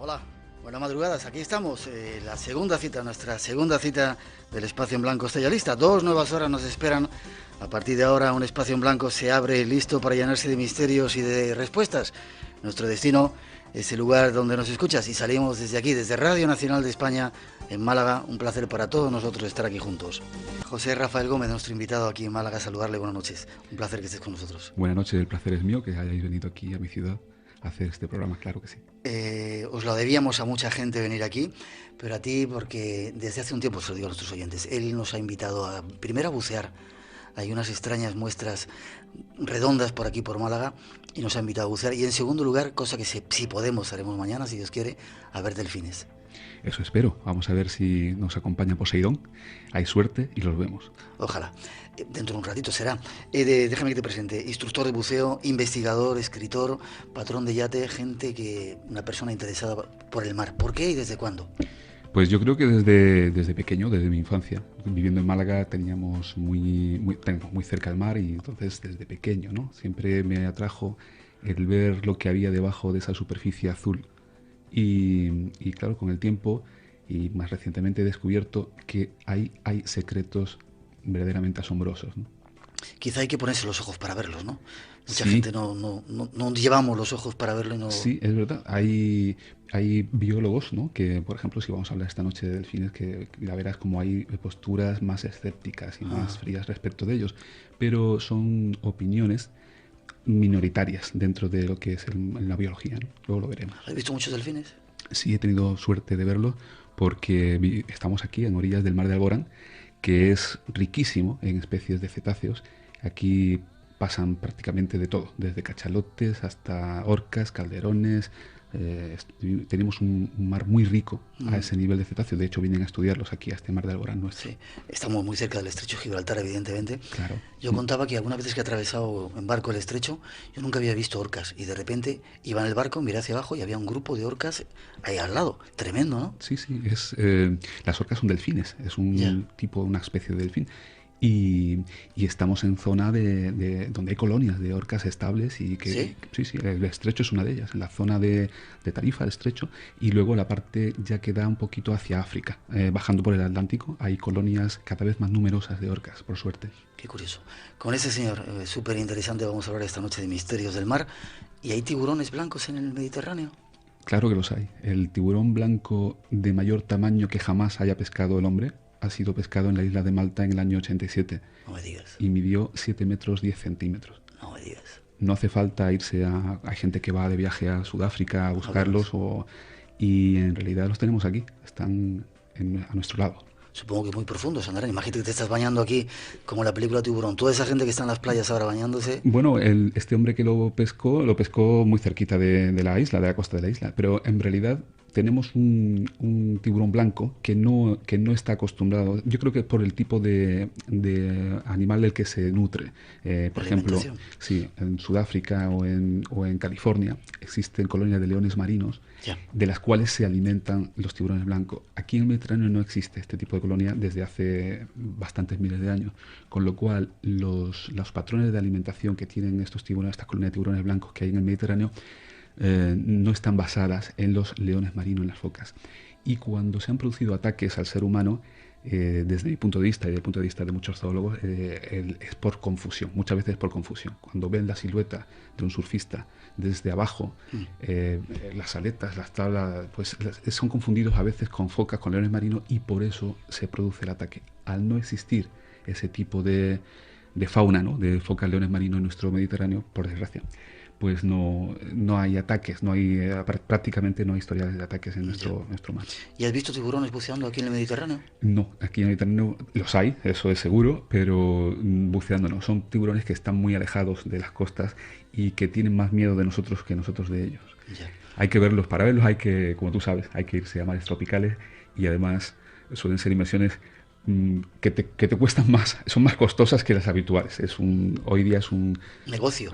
Hola, buenas madrugadas. Aquí estamos, la segunda cita, nuestra segunda cita del Espacio en Blanco está ya lista. 2 nuevas horas nos esperan. A partir de ahora, un espacio en blanco se abre listo para llenarse de misterios y de respuestas. Nuestro destino es el lugar donde nos escuchas y salimos desde aquí, desde Radio Nacional de España, en Málaga. Un placer para todos nosotros estar aquí juntos. José Rafael Gómez, nuestro invitado aquí en Málaga, a saludarle. Buenas noches. Un placer que estés con nosotros. Buenas noches, el placer es mío que hayáis venido aquí a mi ciudad a hacer este programa, claro que sí. Os lo debíamos a mucha gente venir aquí, pero a ti porque desde hace un tiempo, se lo digo a nuestros oyentes, él nos ha invitado a primero a bucear. Hay unas extrañas muestras redondas por aquí, por Málaga, y nos ha invitado a bucear. Y en segundo lugar, cosa que si podemos haremos mañana, si Dios quiere, a ver delfines. Eso espero. Vamos a ver si nos acompaña Poseidón. Hay suerte y los vemos. Ojalá. Dentro de un ratito será. Déjame que te presente. Instructor de buceo, investigador, escritor, patrón de yate, una persona interesada por el mar. ¿Por qué y desde cuándo? Pues yo creo que desde pequeño, desde mi infancia, viviendo en Málaga, tenemos muy cerca el mar y entonces desde pequeño, ¿no? Siempre me atrajo el ver lo que había debajo de esa superficie azul. Y claro, con el tiempo y más recientemente he descubierto que hay secretos verdaderamente asombrosos, ¿no? Quizá hay que ponerse los ojos para verlos, ¿no? Mucha Sí. gente no llevamos los ojos para verlo y no... Sí, es verdad. Hay biólogos, ¿no? Que, por ejemplo, si vamos a hablar esta noche de delfines, que ya verás como hay posturas más escépticas y más frías respecto de ellos. Pero son opiniones minoritarias dentro de lo que es la biología, ¿no? Luego lo veremos. ¿Has visto muchos delfines? Sí, he tenido suerte de verlo porque estamos aquí en orillas del mar de Alborán, que es riquísimo en especies de cetáceos. Aquí pasan prácticamente de todo, desde cachalotes hasta orcas, calderones. Tenemos un mar muy rico a ese nivel de cetáceos. De hecho, vienen a estudiarlos aquí a este mar de Alborán nuestro. Sí, estamos muy cerca del estrecho de Gibraltar, evidentemente. Claro. Yo contaba que algunas veces que he atravesado en barco el estrecho, yo nunca había visto orcas. Y de repente iba en el barco, miré hacia abajo y había un grupo de orcas ahí al lado. Tremendo, ¿no? Sí, las orcas son delfines, es una especie de delfín. Y estamos en zona donde hay colonias de orcas estables y que sí, el estrecho es una de ellas, en la zona de Tarifa, el estrecho, y luego la parte ya que da un poquito hacia África, bajando por el Atlántico, hay colonias cada vez más numerosas de orcas, por suerte. Qué curioso. Con ese señor súper interesante vamos a hablar esta noche de misterios del mar. ¿Y hay tiburones blancos en el Mediterráneo? Claro que los hay. El tiburón blanco de mayor tamaño que jamás haya pescado el hombre ha sido pescado en la isla de Malta en el año 87. No me digas. Y midió 7 metros 10 centímetros. No me digas. No hace falta irse hay gente que va de viaje a Sudáfrica a buscarlos y en realidad los tenemos aquí, están a nuestro lado. Supongo que muy profundos andarán. Imagínate que te estás bañando aquí, como en la película Tiburón. Toda esa gente que está en las playas ahora bañándose. Bueno, este hombre que lo pescó muy cerquita de la isla, de la costa de la isla, pero en realidad tenemos un tiburón blanco que no está acostumbrado. Yo creo que por el tipo de animal del que se nutre. Por ejemplo, sí, en Sudáfrica o en California existen colonias de leones marinos de las cuales se alimentan los tiburones blancos. Aquí en el Mediterráneo no existe este tipo de colonia desde hace bastantes miles de años, con lo cual los patrones de alimentación que tienen estos tiburones, estas colonias de tiburones blancos que hay en el Mediterráneo, no están basadas en los leones marinos, en las focas. Y cuando se han producido ataques al ser humano, desde mi punto de vista y desde el punto de vista de muchos zoólogos, es por confusión, muchas veces por confusión. Cuando ven la silueta de un surfista desde abajo, las aletas, las tablas, pues son confundidos a veces con focas, con leones marinos, y por eso se produce el ataque. Al no existir ese tipo de fauna, ¿no?, de focas, leones marinos en nuestro Mediterráneo, por desgracia, pues no hay ataques, prácticamente no hay historias de ataques en nuestro mar. ¿Y has visto tiburones buceando aquí en el Mediterráneo? No, aquí en el Mediterráneo los hay, eso es seguro, pero buceando no. Son tiburones que están muy alejados de las costas y que tienen más miedo de nosotros que nosotros de ellos. Ya. Hay que verlos, para verlos hay que, como tú sabes, hay que irse a mares tropicales y además suelen ser inversiones que te cuestan más, son más costosas que las habituales. Hoy día es un negocio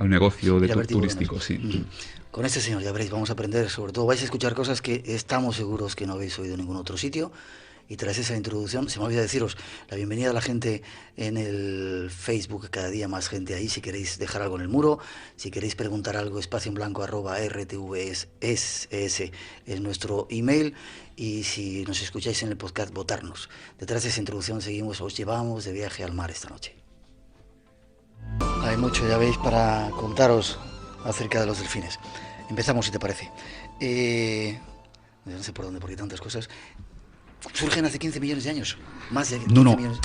turístico, sí. Con este señor, ya veréis, vamos a aprender, sobre todo vais a escuchar cosas que estamos seguros que no habéis oído en ningún otro sitio Y tras esa introducción, se me olvida deciros la bienvenida a la gente en el Facebook, cada día más gente ahí, si queréis dejar algo en el muro, si queréis preguntar algo, espacioenblanco@rtvs es nuestro email, y si nos escucháis en el podcast, votarnos. Detrás de esa introducción seguimos, os llevamos de viaje al mar esta noche. Hay mucho, ya veis, para contaros acerca de los delfines. Empezamos, si te parece. No sé por dónde, porque tantas cosas. Surgen hace 15 millones de años. Más de 15 millones.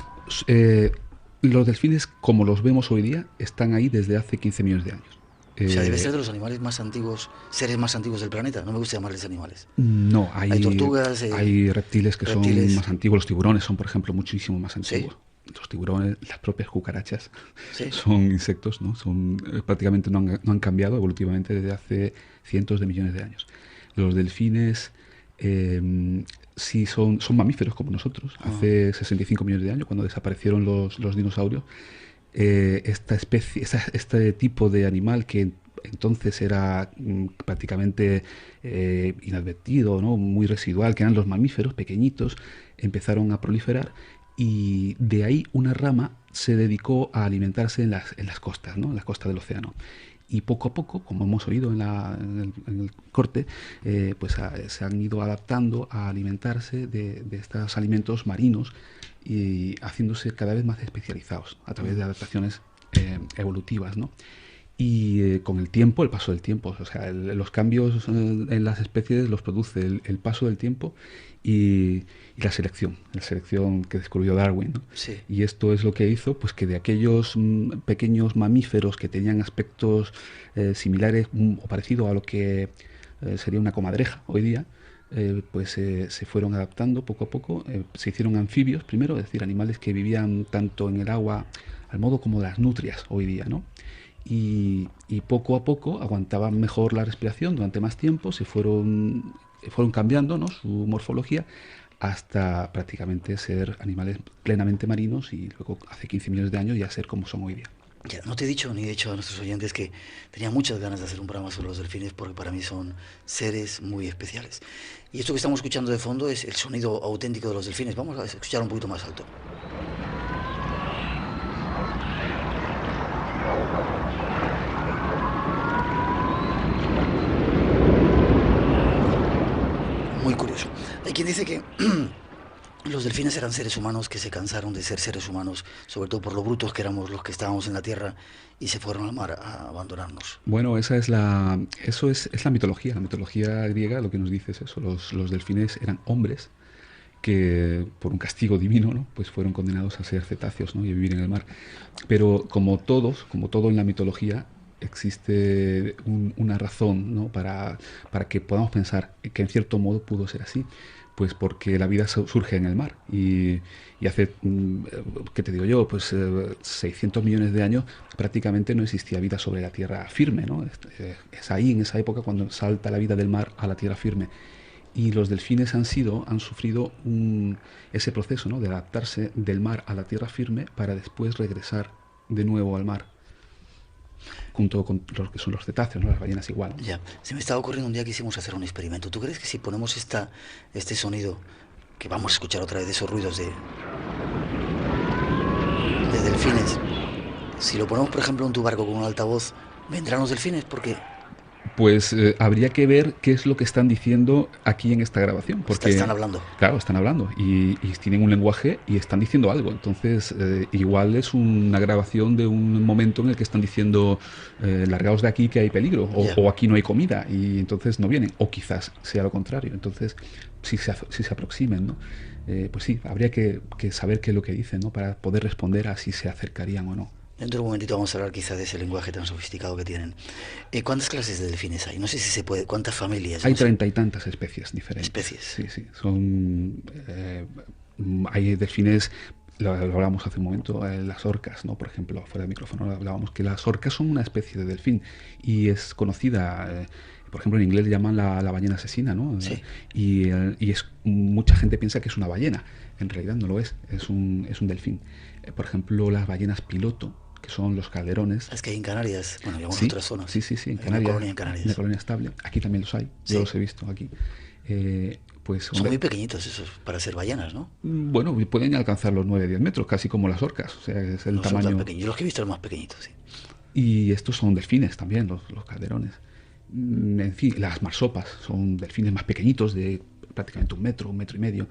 Los delfines, como los vemos hoy día, están ahí desde hace 15 millones de años. O sea, debe ser de los animales más antiguos, seres más antiguos del planeta. No me gusta llamarles animales. No, hay tortugas, hay reptiles que son más antiguos. Los tiburones son, por ejemplo, muchísimo más antiguos. ¿Sí? Los tiburones, las propias cucarachas, ¿sí? Son insectos, ¿no? Prácticamente no han cambiado evolutivamente desde hace cientos de millones de años. Los delfines sí son mamíferos como nosotros. Hace 65 millones de años, cuando desaparecieron los dinosaurios, esta especie, este tipo de animal que entonces era prácticamente inadvertido, ¿no? Muy residual, que eran los mamíferos pequeñitos, empezaron a proliferar, y de ahí una rama se dedicó a alimentarse en las costas, ¿no? En las costas del océano. Y poco a poco, como hemos oído en el corte, pues se han ido adaptando a alimentarse de estos alimentos marinos y haciéndose cada vez más especializados a través de adaptaciones evolutivas, ¿no? Y con el tiempo, el paso del tiempo, o sea, los cambios en las especies los produce el paso del tiempo y la selección que descubrió Darwin, ¿no? Sí. Y esto es lo que hizo, pues, que de aquellos pequeños mamíferos que tenían aspectos similares o parecidos a lo que sería una comadreja hoy día, pues se fueron adaptando poco a poco, se hicieron anfibios primero, es decir, animales que vivían tanto en el agua al modo como las nutrias hoy día, ¿no? Y poco a poco aguantaban mejor la respiración durante más tiempo, se fueron cambiando, ¿no? Su morfología, hasta prácticamente ser animales plenamente marinos, y luego hace 15 millones de años ya ser como son hoy día. Ya, no te he dicho ni he dicho a nuestros oyentes que tenía muchas ganas de hacer un programa sobre los delfines, porque para mí son seres muy especiales. Y esto que estamos escuchando de fondo es el sonido auténtico de los delfines. Vamos a escuchar un poquito más alto. Muy curioso. Hay quien dice que los delfines eran seres humanos que se cansaron de ser seres humanos, sobre todo por lo brutos que éramos los que estábamos en la tierra, y se fueron al mar a abandonarnos. Bueno, eso es la mitología. La mitología griega lo que nos dice es eso. Los delfines eran hombres que por un castigo divino, ¿no? Pues fueron condenados a ser cetáceos, ¿no? Y a vivir en el mar. Pero como todo en la mitología, existe una razón, ¿no? para que podamos pensar que en cierto modo pudo ser así. Pues porque la vida surge en el mar, y hace, ¿qué te digo yo? Pues 600 millones de años prácticamente no existía vida sobre la tierra firme, ¿no? Es ahí, en esa época, cuando salta la vida del mar a la tierra firme. Y los delfines han sufrido ese proceso, ¿no? De adaptarse del mar a la tierra firme para después regresar de nuevo al mar, junto con los que son los cetáceos, ¿no? Las ballenas igual, ¿no? Ya, se me estaba ocurriendo un día que hicimos hacer un experimento. ¿Tú crees que si ponemos este sonido, que vamos a escuchar otra vez, de esos ruidos de delfines, si lo ponemos, por ejemplo, en tu barco con un altavoz, vendrán los delfines? Porque pues habría que ver qué es lo que están diciendo aquí en esta grabación. Porque están hablando. Claro, están hablando y tienen un lenguaje y están diciendo algo. Entonces, igual es una grabación de un momento en el que están diciendo largaos de aquí que hay peligro, o aquí no hay comida, y entonces no vienen. O quizás sea lo contrario. Entonces, si se aproximen, ¿no? Pues sí, habría que saber qué es lo que dicen, ¿no? Para poder responder a si se acercarían o no. Dentro de un momentito vamos a hablar quizá de ese lenguaje tan sofisticado que tienen. ¿Cuántas clases de delfines hay? No sé si se puede. ¿Cuántas familias? Hay 30 y tantas especies diferentes. ¿Especies? Sí. Hay delfines, lo hablábamos hace un momento, las orcas, ¿no? Por ejemplo, fuera del micrófono hablábamos que las orcas son una especie de delfín y es conocida. Por ejemplo, en inglés le llaman la ballena asesina, ¿no? Sí. Y mucha gente piensa que es una ballena. En realidad no lo es un delfín. Por ejemplo, las ballenas piloto, que son los calderones. Es que hay en Canarias, bueno, y en otras zonas. Sí, en Canarias. Una colonia en Canarias. Una colonia estable. Aquí también los hay, yo los he visto aquí. Pues Son muy pequeñitos esos para ser ballenas, ¿no? bueno, pueden alcanzar los 9-10 metros, casi como las orcas. O sea, es el No son tan tamaño. pequeños. Yo los que he visto los más pequeñitos, sí. Y estos son delfines también, los calderones. En fin, las marsopas son delfines más pequeñitos, de prácticamente 1 metro, 1 metro y medio.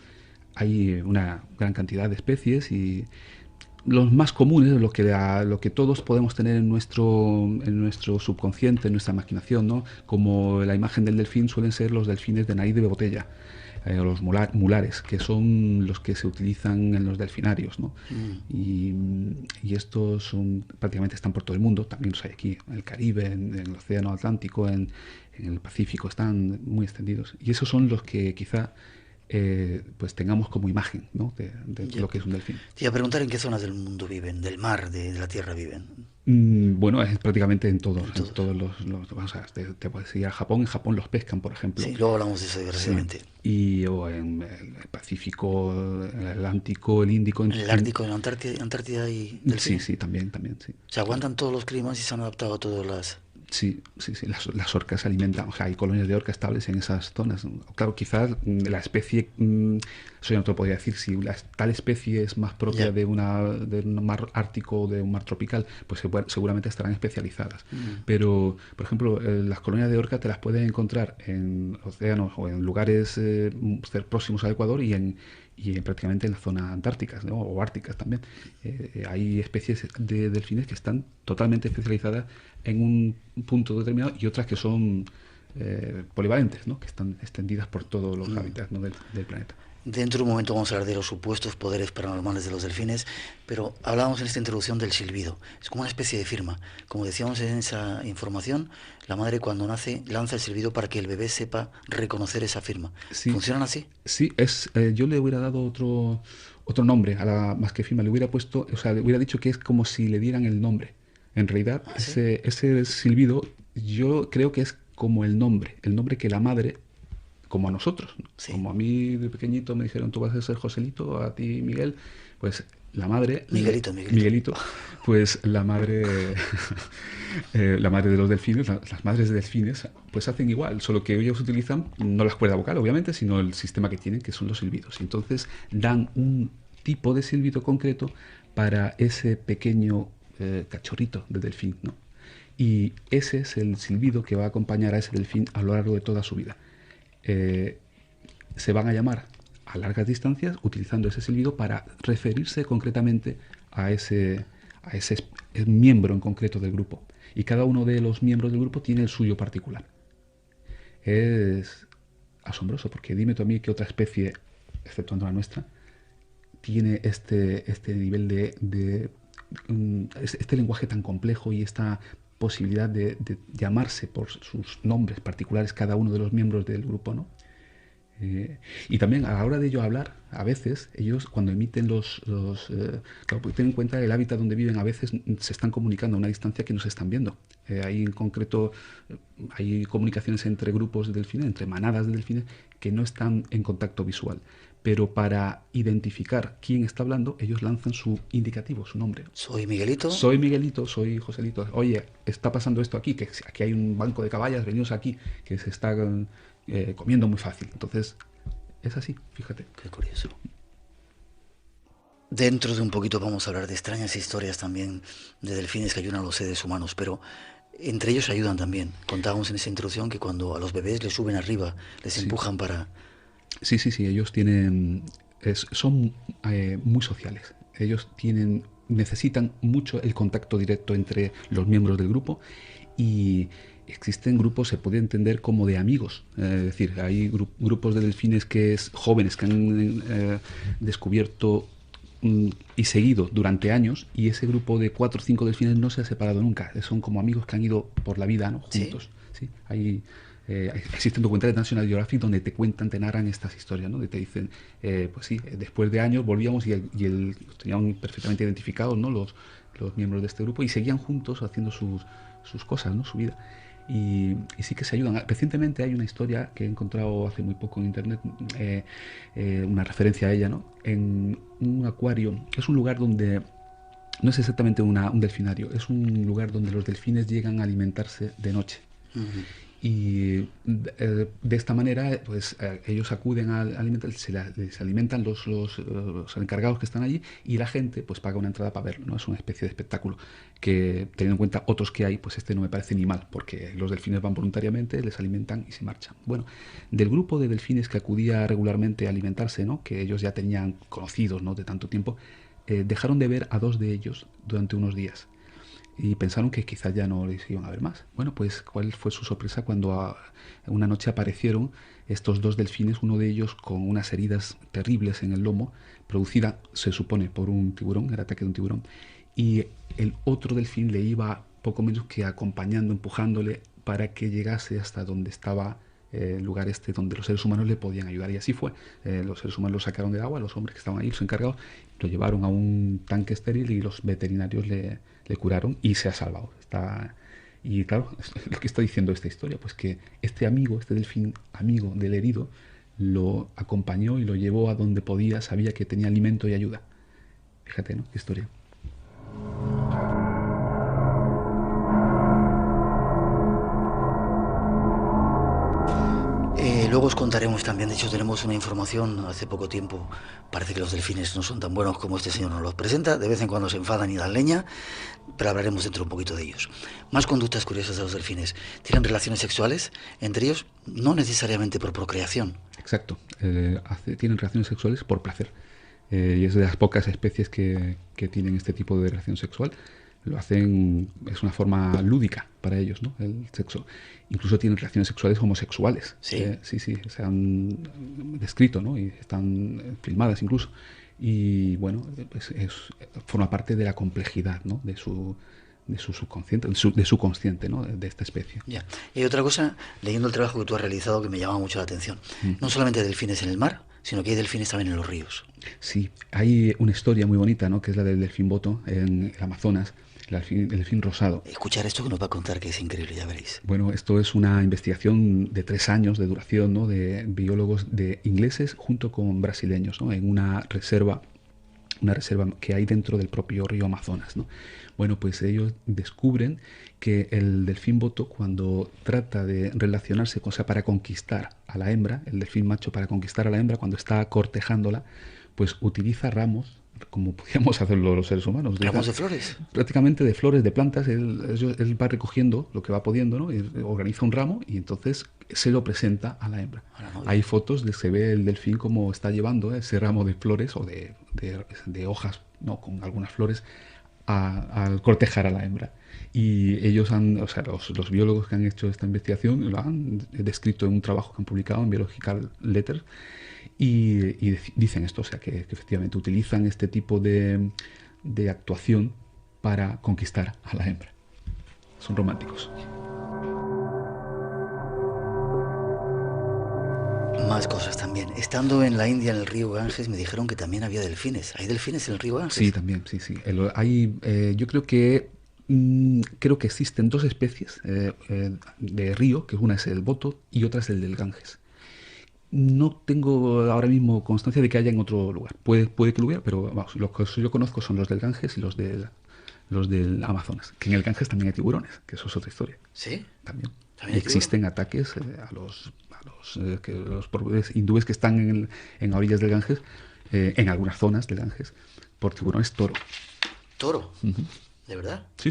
Hay una gran cantidad de especies y los más comunes, lo que todos podemos tener en nuestro subconsciente, en nuestra imaginación, ¿no? Como la imagen del delfín, suelen ser los delfines de nariz de botella, o los mulares, que son los que se utilizan en los delfinarios, ¿no? Y estos prácticamente están por todo el mundo, también los hay aquí, en el Caribe, en el Océano Atlántico, en el Pacífico, están muy extendidos. Y esos son los que quizá pues tengamos como imagen, ¿no? de lo que es un delfín. Te iba a preguntar en qué zonas del mundo viven, del mar, de la tierra viven. Bueno, es prácticamente en todos, En todos. o sea, te puedes ir a Japón, en Japón los pescan, por ejemplo. Sí, luego hablamos de eso desgraciadamente. Sí. O en el Pacífico, el Atlántico, el Índico. En el Ártico, en la Antártida y Sí, delfines. sí, también, sí. Se aguantan todos los climas y se han adaptado a todas las... Sí, las orcas se alimentan, o sea, hay colonias de orcas estables en esas zonas. Claro, quizás la especie, eso ya no te lo podría decir, si tal especie es más propia de un mar ártico o de un mar tropical, pues seguramente estarán especializadas. Pero, por ejemplo, las colonias de orcas te las puedes encontrar en océanos o en lugares próximos al Ecuador y prácticamente en la zona antártica, ¿no? O árticas también. Hay especies de delfines que están totalmente especializadas en un punto determinado y otras que son polivalentes, ¿no? Que están extendidas por todos los hábitats, ¿no? del planeta. Dentro de un momento vamos a hablar de los supuestos poderes paranormales de los delfines, pero hablábamos en esta introducción del silbido. Es como una especie de firma. Como decíamos en esa información, la madre cuando nace lanza el silbido para que el bebé sepa reconocer esa firma. Sí, ¿Funcionan así? sí, yo le hubiera dado otro nombre a más que firma, le hubiera puesto, o sea, le hubiera dicho que es como si le dieran el nombre. En realidad, ¿Sí? ese silbido yo creo que es como el nombre que la madre, como a nosotros, ¿no? Sí. Como a mí de pequeñito me dijeron, tú vas a ser Joselito, a ti Miguel, pues la madre... Miguelito. Pues la madre la madre de los delfines, las madres de delfines, pues hacen igual, solo que ellos utilizan no la cuerda vocal, obviamente, sino el sistema que tienen, que son los silbidos. Entonces dan un tipo de silbido concreto para ese pequeño cachorrito de delfín, ¿no? Y ese es el silbido que va a acompañar a ese delfín a lo largo de toda su vida. Se van a llamar a largas distancias utilizando ese silbido para referirse concretamente a ese miembro en concreto del grupo. Y cada uno de los miembros del grupo tiene el suyo particular. Es asombroso, porque dime tú a mí qué otra especie, exceptuando la nuestra, tiene este nivel este lenguaje tan complejo y esta posibilidad de llamarse por sus nombres particulares cada uno de los miembros del grupo, ¿no? Y también a la hora de ellos hablar, a veces ellos cuando emiten claro, porque ten en cuenta el hábitat donde viven, a veces se están comunicando a una distancia que no se están viendo. Hay en concreto, hay comunicaciones entre grupos de delfines, entre manadas de delfines, que no están en contacto visual. Pero para identificar quién está hablando, ellos lanzan su indicativo, su nombre. Soy Miguelito. Soy Miguelito, soy Joselito. Oye, está pasando esto aquí, que aquí hay un banco de caballas, venidos aquí, que se está comiendo muy fácil. Entonces, es así, fíjate. Qué curioso. Dentro de un poquito vamos a hablar de extrañas historias también de delfines que ayudan a los seres humanos, pero entre ellos ayudan también. Contábamos en esa introducción que cuando a los bebés les suben arriba, les empujan para... Sí, ellos son muy sociales. Ellos necesitan mucho el contacto directo entre los miembros del grupo y existen grupos, se puede entender como de amigos. Es decir, hay grupos de delfines jóvenes que han descubierto y seguido durante años, y ese grupo de 4 o 5 delfines no se ha separado nunca. Son como amigos que han ido por la vida, ¿no? Juntos. ¿Sí? Existen documentales de National Geographic donde te narran estas historias, ¿no? Te dicen, pues sí, después de años volvíamos y los tenían perfectamente identificados, ¿no? Los miembros de este grupo, y seguían juntos haciendo sus cosas, ¿no? Su vida. Y sí que se ayudan. Recientemente hay una historia que he encontrado hace muy poco en internet, una referencia a ella, ¿no? En un acuario. Es un lugar donde no es exactamente un delfinario, es un lugar donde los delfines llegan a alimentarse de noche. Y de esta manera, pues ellos acuden a alimentar, les alimentan los encargados que están allí, y la gente pues paga una entrada para verlo, ¿no? Es una especie de espectáculo que, teniendo en cuenta otros que hay, pues este no me parece ni mal, porque los delfines van voluntariamente, les alimentan y se marchan. Bueno, del grupo de delfines que acudía regularmente a alimentarse, ¿no? Que ellos ya tenían conocidos, ¿no? De tanto tiempo, dejaron de ver a 2 de ellos durante unos días y pensaron que quizás ya no les iban a ver más. Bueno, pues cuál fue su sorpresa cuando una noche aparecieron estos 2 delfines, uno de ellos con unas heridas terribles en el lomo, producida, se supone, por un tiburón, el ataque de un tiburón, y el otro delfín le iba poco menos que acompañando, empujándole para que llegase hasta donde estaba el lugar este donde los seres humanos le podían ayudar. Y así fue. Los seres humanos lo sacaron del agua, los hombres que estaban ahí, los encargados, lo llevaron a un tanque estéril y los veterinarios le curaron y se ha salvado. Y claro, lo que está diciendo esta historia, pues que este amigo, este delfín amigo del herido, lo acompañó y lo llevó a donde podía, sabía que tenía alimento y ayuda. Fíjate, ¿no? Qué historia. Luego os contaremos también, de hecho tenemos una información hace poco tiempo, parece que los delfines no son tan buenos como este señor nos los presenta, de vez en cuando se enfadan y dan leña, pero hablaremos dentro un poquito de ellos. Más conductas curiosas de los delfines. Tienen relaciones sexuales entre ellos, no necesariamente por procreación. Exacto, tienen relaciones sexuales por placer, y es de las pocas especies que tienen este tipo de relación sexual. Lo hacen, es una forma lúdica para ellos, ¿no? El sexo. Incluso tienen relaciones sexuales homosexuales. Sí. Sí, se han descrito, ¿no? Y están filmadas incluso. Y bueno, pues forma parte de la complejidad, ¿no? De su subconsciente, de su consciente, ¿no? De esta especie. Ya. Y hay otra cosa, leyendo el trabajo que tú has realizado, que me llama mucho la atención. No solamente hay delfines en el mar, sino que hay delfines también en los ríos. Sí, hay una historia muy bonita, ¿no? Que es la del delfín boto en el Amazonas. El delfín rosado. Escuchar esto que nos va a contar, que es increíble, ya veréis. Bueno, esto es una investigación de 3 años de duración, ¿no? De biólogos ingleses junto con brasileños, ¿no? En una reserva que hay dentro del propio río Amazonas, ¿no? Bueno, pues ellos descubren que el delfín boto, cuando trata de relacionarse, o sea, para conquistar a la hembra, el delfín macho para conquistar a la hembra, cuando está cortejándola, pues utiliza ramos, como podríamos hacerlo los seres humanos. ¿Ramos de flores? Prácticamente de flores, de plantas. Él va recogiendo lo que va pudiendo, ¿no? Y organiza un ramo y entonces se lo presenta a la hembra. Hay fotos de se ve el delfín como está llevando ese ramo de flores o de hojas, ¿no? Con algunas flores al cortejar a la hembra. Y ellos los biólogos que han hecho esta investigación lo han descrito en un trabajo que han publicado en Biological Letters. Y dicen esto, o sea, que efectivamente utilizan este tipo de actuación para conquistar a la hembra. Son románticos. Más cosas también. Estando en la India, en el río Ganges, me dijeron que también había delfines. ¿Hay delfines en el río Ganges? Sí, también, sí. Yo creo que existen 2 especies de río, que una es el boto y otra es el del Ganges. No tengo ahora mismo constancia de que haya en otro lugar. Puede que lo hubiera, pero vamos, los que yo conozco son los del Ganges y los del Amazonas. Que en el Ganges también hay tiburones, que eso es otra historia. ¿Sí? También. ¿También existen ataques a los pobres hindúes que están en orillas del Ganges, en algunas zonas del Ganges, por tiburones toro. ¿Toro? ¿De verdad? Sí.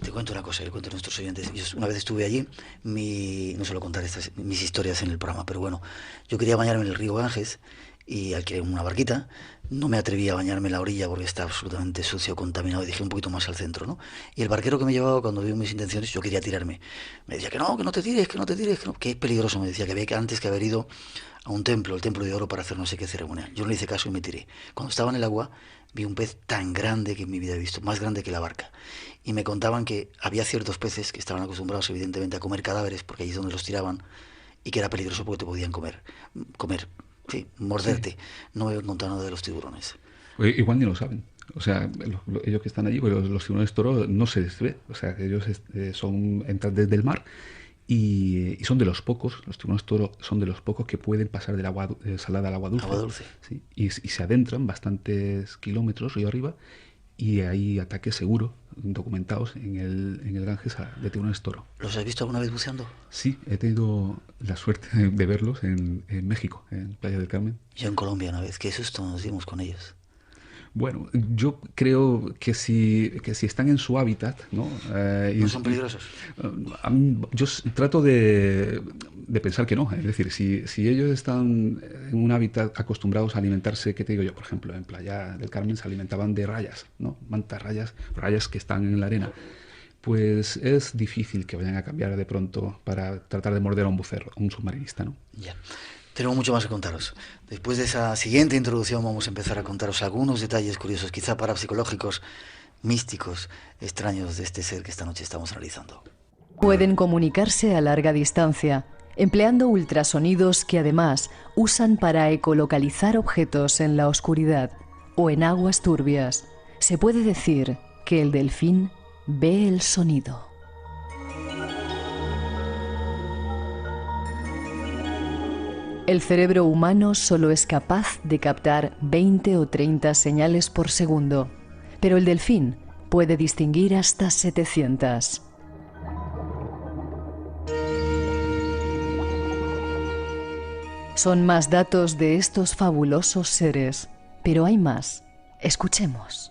Te cuento una cosa, le cuento a nuestros oyentes. Yo una vez estuve allí, no suelo contar mis historias en el programa, pero bueno, yo quería bañarme en el río Ganges y alquilé una barquita. No me atreví a bañarme en la orilla porque está absolutamente sucio, contaminado, y dejé un poquito más al centro, ¿no? Y el barquero que me llevaba, cuando vio mis intenciones, yo quería tirarme. Me decía que no te tires, que es peligroso. Me decía que había antes que haber ido a un templo, el templo de oro, para hacer no sé qué ceremonia. Yo no le hice caso y me tiré. Cuando estaba en el agua, vi un pez tan grande que en mi vida he visto, más grande que la barca. Y me contaban que había ciertos peces que estaban acostumbrados evidentemente a comer cadáveres, porque allí es donde los tiraban, y que era peligroso porque te podían comer, sí, morderte. Sí. No me contaban nada de los tiburones. Igual ni lo saben. O sea, ellos que están allí, pues los tiburones toro no se les ve. O sea, que ellos entran desde el mar y son de los pocos, los tiburones toro son de los pocos que pueden pasar del agua salada al agua dulce. Agua dulce. ¿Sí? Y se adentran bastantes kilómetros río arriba y hay ataques seguros, documentados en el Ganges de tiburones toro. ¿Los has visto alguna vez buceando? Sí, he tenido la suerte de verlos en México, en Playa del Carmen. Yo en Colombia una vez, qué susto nos dimos con ellos. Bueno, yo creo que si están en su hábitat, ¿no? ¿No son peligrosos? Trato de pensar que no. Es decir, si ellos están en un hábitat acostumbrados a alimentarse, ¿qué te digo yo? Por ejemplo, en Playa del Carmen se alimentaban de rayas, ¿no? Mantas rayas que están en la arena. Pues es difícil que vayan a cambiar de pronto para tratar de morder a un bucero, a un submarinista, ¿no? Ya. Tenemos mucho más que contaros. Después de esa siguiente introducción vamos a empezar a contaros algunos detalles curiosos, quizá parapsicológicos, místicos, extraños de este ser que esta noche estamos analizando. Pueden comunicarse a larga distancia, empleando ultrasonidos que además usan para ecolocalizar objetos en la oscuridad o en aguas turbias. Se puede decir que el delfín ve el sonido. El cerebro humano solo es capaz de captar 20 o 30 señales por segundo, pero el delfín puede distinguir hasta 700. Son más datos de estos fabulosos seres, pero hay más. Escuchemos.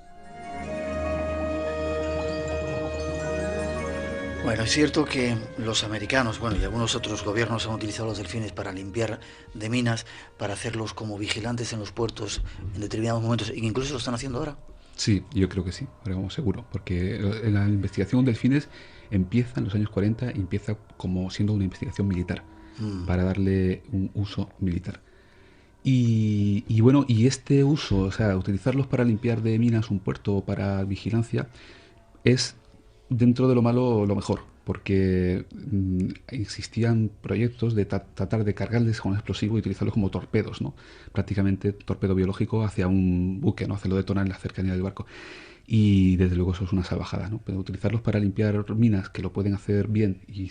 Bueno, es cierto que los americanos, bueno, y algunos otros gobiernos han utilizado los delfines para limpiar de minas, para hacerlos como vigilantes en los puertos en determinados momentos, e incluso lo están haciendo ahora. Sí, yo creo que sí, pero vamos, seguro, porque la investigación de delfines empieza en los años 40 y empieza como siendo una investigación militar, para darle un uso militar. Y bueno, y este uso, o sea, utilizarlos para limpiar de minas un puerto o para vigilancia, es dentro de lo malo lo mejor, porque existían proyectos de tratar de cargarles con un explosivo y utilizarlos como torpedos, ¿no? Prácticamente torpedo biológico hacia un buque, ¿no? Hacerlo detonar en la cercanía del barco. Y desde luego eso es una salvajada, ¿no? Pero utilizarlos para limpiar minas, que lo pueden hacer bien y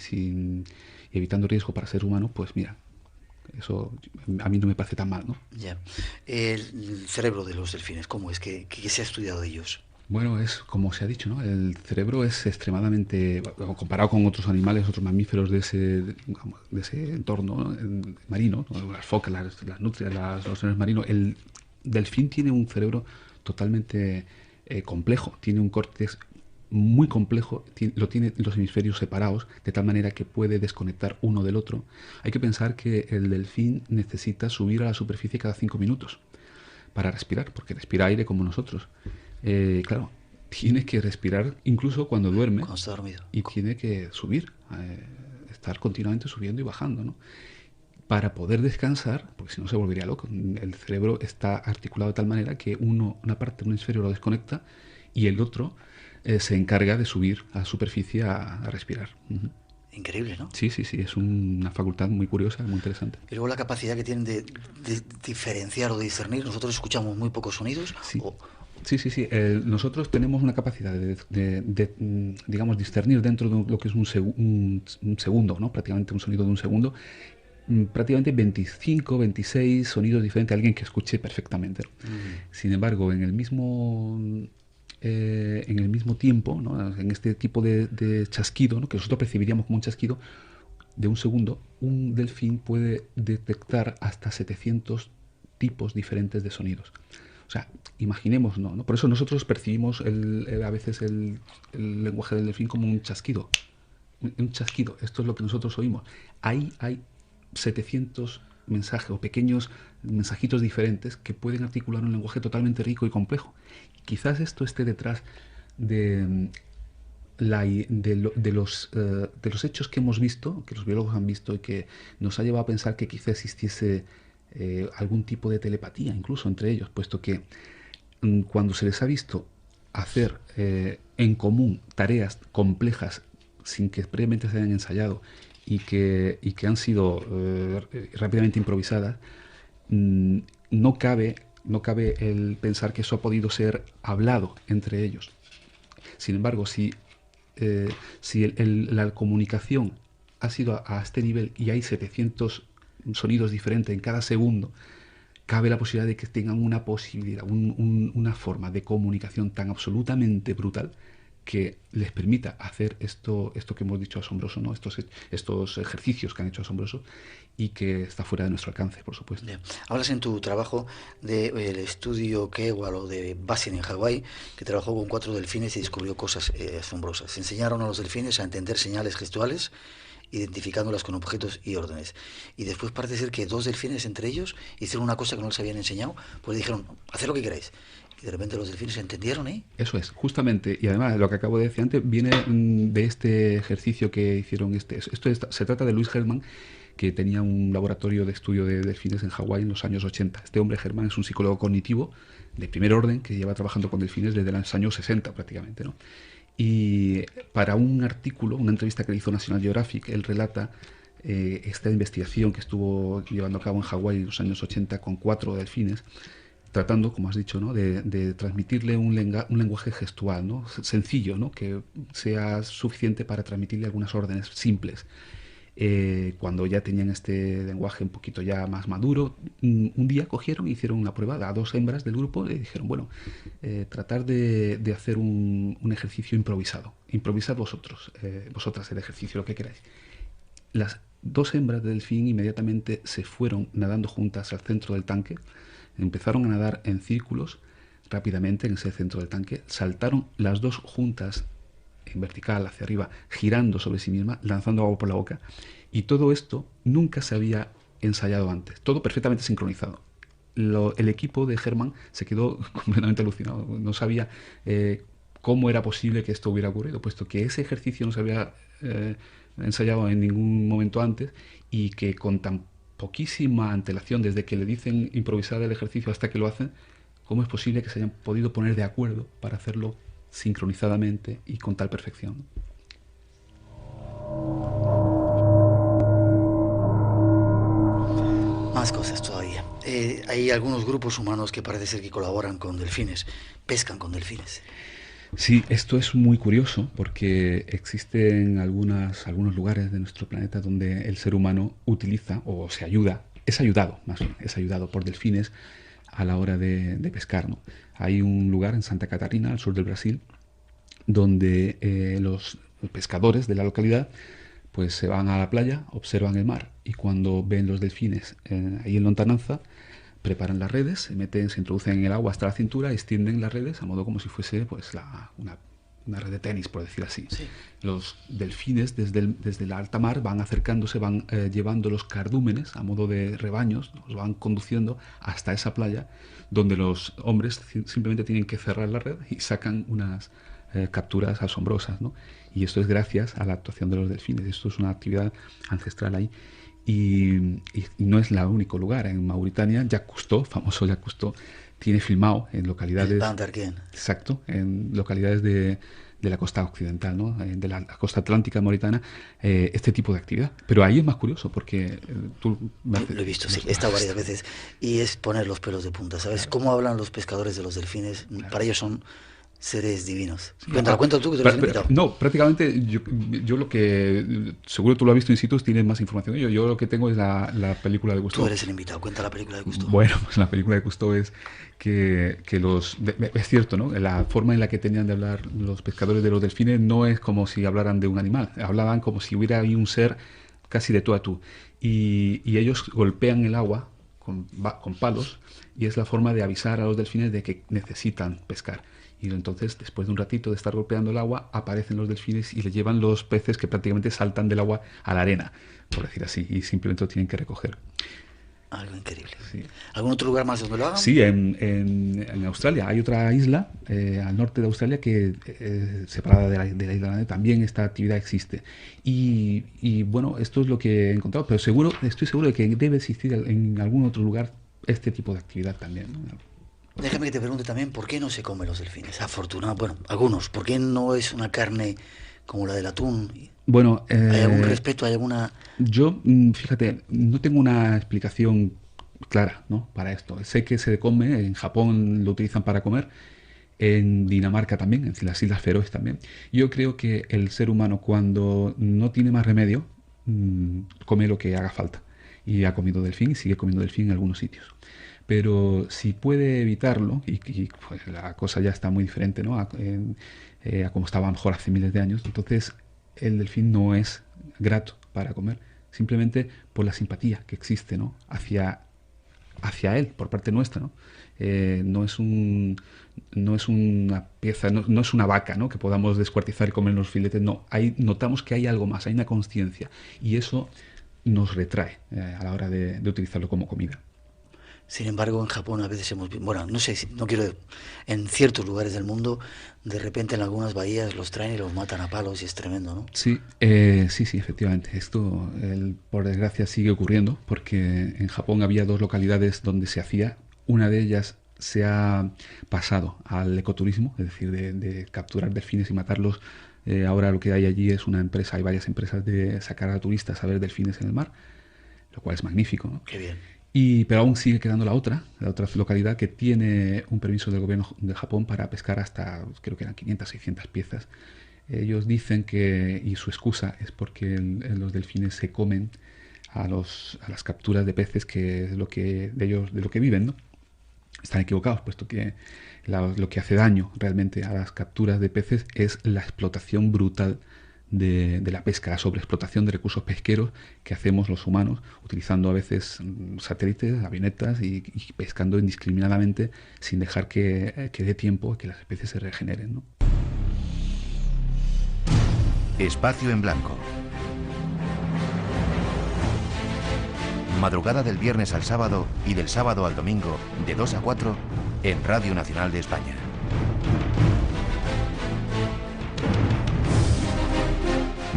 evitando riesgo para ser humano, pues mira, eso a mí no me parece tan mal, ¿no? Ya. El cerebro de los delfines, ¿cómo es? ¿Qué se ha estudiado de ellos? Bueno, es como se ha dicho, ¿no? El cerebro es extremadamente, comparado con otros animales, otros mamíferos de ese entorno, ¿no? Marino, ¿no? Las focas, las nutrias, los seres marinos, el delfín tiene un cerebro totalmente complejo, tiene un córtex muy complejo, lo tiene los hemisferios separados, de tal manera que puede desconectar uno del otro. Hay que pensar que el delfín necesita subir a la superficie cada 5 minutos para respirar, porque respira aire como nosotros. Claro, tiene que respirar incluso cuando duerme. Cuando está dormido. Y tiene que subir, estar continuamente subiendo y bajando, ¿no? Para poder descansar, porque si no se volvería loco. El cerebro está articulado de tal manera que una parte de un hemisferio lo desconecta y el otro se encarga de subir a la superficie a respirar. Increíble, ¿no? Sí, es una facultad muy curiosa, muy interesante. Y luego la capacidad que tienen de diferenciar o de discernir. Nosotros escuchamos muy pocos sonidos. Sí. Sí. Nosotros tenemos una capacidad de digamos, discernir dentro de lo que es un segundo, ¿no? Prácticamente un sonido de un segundo, prácticamente 25, 26 sonidos diferentes a alguien que escuche perfectamente, ¿no? Sin embargo, en el mismo tiempo, ¿no? En este tipo de chasquido, ¿no? Que nosotros percibiríamos como un chasquido de un segundo, un delfín puede detectar hasta 700 tipos diferentes de sonidos. O sea, imaginemos, ¿no? Por eso nosotros percibimos a veces el lenguaje del delfín como un chasquido. Un chasquido, esto es lo que nosotros oímos. Ahí hay 700 mensajes o pequeños mensajitos diferentes que pueden articular un lenguaje totalmente rico y complejo. Quizás esto esté detrás de los hechos que hemos visto, que los biólogos han visto y que nos ha llevado a pensar que quizá existiese algún tipo de telepatía incluso entre ellos, puesto que cuando se les ha visto hacer en común tareas complejas sin que previamente se hayan ensayado y que han sido rápidamente improvisadas, no cabe el pensar que eso ha podido ser hablado entre ellos. Sin embargo, si la comunicación ha sido a este nivel y hay 700 sonidos diferentes en cada segundo, cabe la posibilidad de que tengan una posibilidad, una forma de comunicación tan absolutamente brutal que les permita hacer esto que hemos dicho asombroso, ¿no? Estos ejercicios que han hecho asombrosos y que está fuera de nuestro alcance, por supuesto. Bien. Hablas en tu trabajo del estudio Kewal o de Basin en Hawái, que trabajó con 4 delfines y descubrió cosas asombrosas. Enseñaron a los delfines a entender señales gestuales, identificándolas con objetos y órdenes. Y después parece ser que 2 delfines entre ellos hicieron una cosa que no les habían enseñado, pues dijeron, haced lo que queráis. Y de repente los delfines entendieron, ¿eh? Eso es, justamente, y además lo que acabo de decir antes viene de este ejercicio que hicieron. Se trata de Louis Herman, que tenía un laboratorio de estudio de delfines en Hawái en los años 80. Este hombre, Herman, es un psicólogo cognitivo de primer orden que lleva trabajando con delfines desde los años 60 prácticamente, ¿no? Y para un artículo, una entrevista que le hizo National Geographic, él relata esta investigación que estuvo llevando a cabo en Hawái en los años 80 con 4 delfines, tratando, como has dicho, ¿no? de transmitirle un lenguaje gestual, ¿no? Sencillo, ¿no? Que sea suficiente para transmitirle algunas órdenes simples. Cuando ya tenían este lenguaje un poquito ya más maduro, un día cogieron y hicieron una prueba a 2 hembras del grupo y dijeron, bueno, tratar de hacer un ejercicio improvisado. Improvisad vosotras el ejercicio, lo que queráis. Las 2 hembras del delfín inmediatamente se fueron nadando juntas al centro del tanque, empezaron a nadar en círculos rápidamente en ese centro del tanque, saltaron las 2 juntas en vertical hacia arriba, girando sobre sí misma, lanzando agua por la boca, y todo esto nunca se había ensayado antes, todo perfectamente sincronizado. El equipo de Herman se quedó completamente alucinado, no sabía cómo era posible que esto hubiera ocurrido, puesto que ese ejercicio no se había ensayado en ningún momento antes, y que con tan poquísima antelación, desde que le dicen improvisar el ejercicio hasta que lo hacen, ¿cómo es posible que se hayan podido poner de acuerdo para hacerlo sincronizadamente y con tal perfección? Más cosas todavía. Hay algunos grupos humanos que parece ser que colaboran con delfines, pescan con delfines. Sí, esto es muy curioso porque existen algunos lugares de nuestro planeta donde el ser humano utiliza o se ayuda, es ayudado por delfines a la hora de pescar, ¿no? Hay un lugar en Santa Catarina, al sur del Brasil, donde los pescadores de la localidad pues se van a la playa, observan el mar y cuando ven los delfines ahí en lontananza, preparan las redes, se introducen en el agua hasta la cintura, extienden las redes a modo como si fuese pues una red de tenis, por decir así. Sí. Los delfines desde la alta mar van acercándose, van llevando los cardúmenes a modo de rebaños, los van conduciendo hasta esa playa donde los hombres simplemente tienen que cerrar la red y sacan unas capturas asombrosas, ¿no? Y esto es gracias a la actuación de los delfines. Esto es una actividad ancestral ahí. Y no es el único lugar. En Mauritania, Jacques Cousteau, famoso Jacques Cousteau, tiene filmado en localidades... Exacto, en localidades de la costa occidental, ¿no? De la costa atlántica mauritana, este tipo de actividad. Pero ahí es más curioso porque tú... Lo he visto, sí, he estado varias veces. Y es poner los pelos de punta, ¿sabes? Claro. ¿Cómo hablan los pescadores de los delfines? Claro. Para ellos son seres divinos. Cuenta tú que te lo has invitado. No, prácticamente yo lo que... Seguro tú lo has visto in situ, tienes más información que yo. Yo lo que tengo es la película de Cousteau. Tú eres el invitado, cuenta la película de Cousteau. Bueno, pues la película de Cousteau es que es cierto, ¿no? La forma en la que tenían de hablar los pescadores de los delfines no es como si hablaran de un animal. Hablaban como si hubiera ahí un ser casi de tú a tú. Y ellos golpean el agua con palos y es la forma de avisar a los delfines de que necesitan pescar. Y entonces, después de un ratito de estar golpeando el agua, aparecen los delfines y le llevan los peces que prácticamente saltan del agua a la arena, por decir así, y simplemente lo tienen que recoger. Algo increíble. Sí. ¿Algún otro lugar más donde lo hagan? Sí, en Australia. Hay otra isla al norte de Australia que, separada de la isla grande, también esta actividad existe. Y bueno, esto es lo que he encontrado, pero estoy seguro de que debe existir en algún otro lugar este tipo de actividad también, ¿no? Déjame que te pregunte también por qué no se comen los delfines. Afortunado, bueno, algunos. ¿Por qué no es una carne como la del atún? Bueno, ¿hay algún respeto? ¿Hay alguna...? Yo, fíjate, no tengo una explicación clara, ¿no? Para esto. Sé que se come, en Japón lo utilizan para comer, en Dinamarca también, en las Islas Feroes también. Yo creo que el ser humano cuando no tiene más remedio, come lo que haga falta. Y ha comido delfín y sigue comiendo delfín en algunos sitios. pero si puede evitarlo, y pues la cosa ya está muy diferente, ¿no? A como estaba a lo mejor hace miles de años, entonces el delfín no es grato para comer, simplemente por la simpatía que existe, ¿no? hacia él, por parte nuestra, ¿no? No es una pieza, no es una vaca, ¿no? Que podamos descuartizar y comer los filetes, no. Notamos que hay algo más, hay una conciencia, y eso nos retrae a la hora de utilizarlo como comida. Sin embargo, en Japón a veces bueno, no sé, no quiero, en ciertos lugares del mundo, de repente en algunas bahías los traen y los matan a palos y es tremendo, ¿no? Sí, sí, efectivamente. Esto, por desgracia, sigue ocurriendo porque en Japón había 2 localidades donde se hacía. Una de ellas se ha pasado al ecoturismo, es decir, de capturar delfines y matarlos. Ahora lo que hay allí es una empresa, hay varias empresas de sacar a turistas a ver delfines en el mar, lo cual es magnífico, ¿no? Qué bien. Pero aún sigue quedando la otra localidad que tiene un permiso del gobierno de Japón para pescar hasta, creo que eran 500, 600 piezas. Ellos dicen y su excusa es porque los delfines se comen a las capturas de peces, que es de lo que viven, ¿no? Están equivocados, puesto que lo que hace daño realmente a las capturas de peces es la explotación brutal de la pesca, la sobreexplotación de recursos pesqueros que hacemos los humanos, utilizando a veces satélites, avionetas y pescando indiscriminadamente sin dejar que dé tiempo a que las especies se regeneren, ¿no? Espacio en Blanco. Madrugada del viernes al sábado y del sábado al domingo, de 2 a 4, en Radio Nacional de España.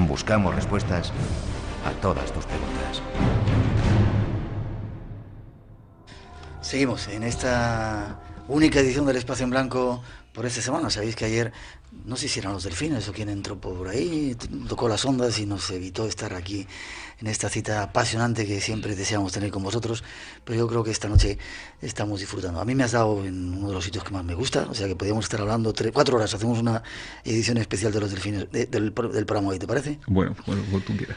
Buscamos respuestas a todas tus preguntas. Seguimos en esta única edición del Espacio en Blanco por esta semana. Sabéis que ayer, no sé si eran los delfines o quién entró por ahí, tocó las ondas y nos evitó estar aquí en esta cita apasionante que siempre deseamos tener con vosotros, pero yo creo que esta noche estamos disfrutando. A mí me has dado en uno de los sitios que más me gusta, o sea que podríamos estar hablando 4 horas, hacemos una edición especial de los delfines del programa hoy, ¿te parece? Bueno, como tú quieras.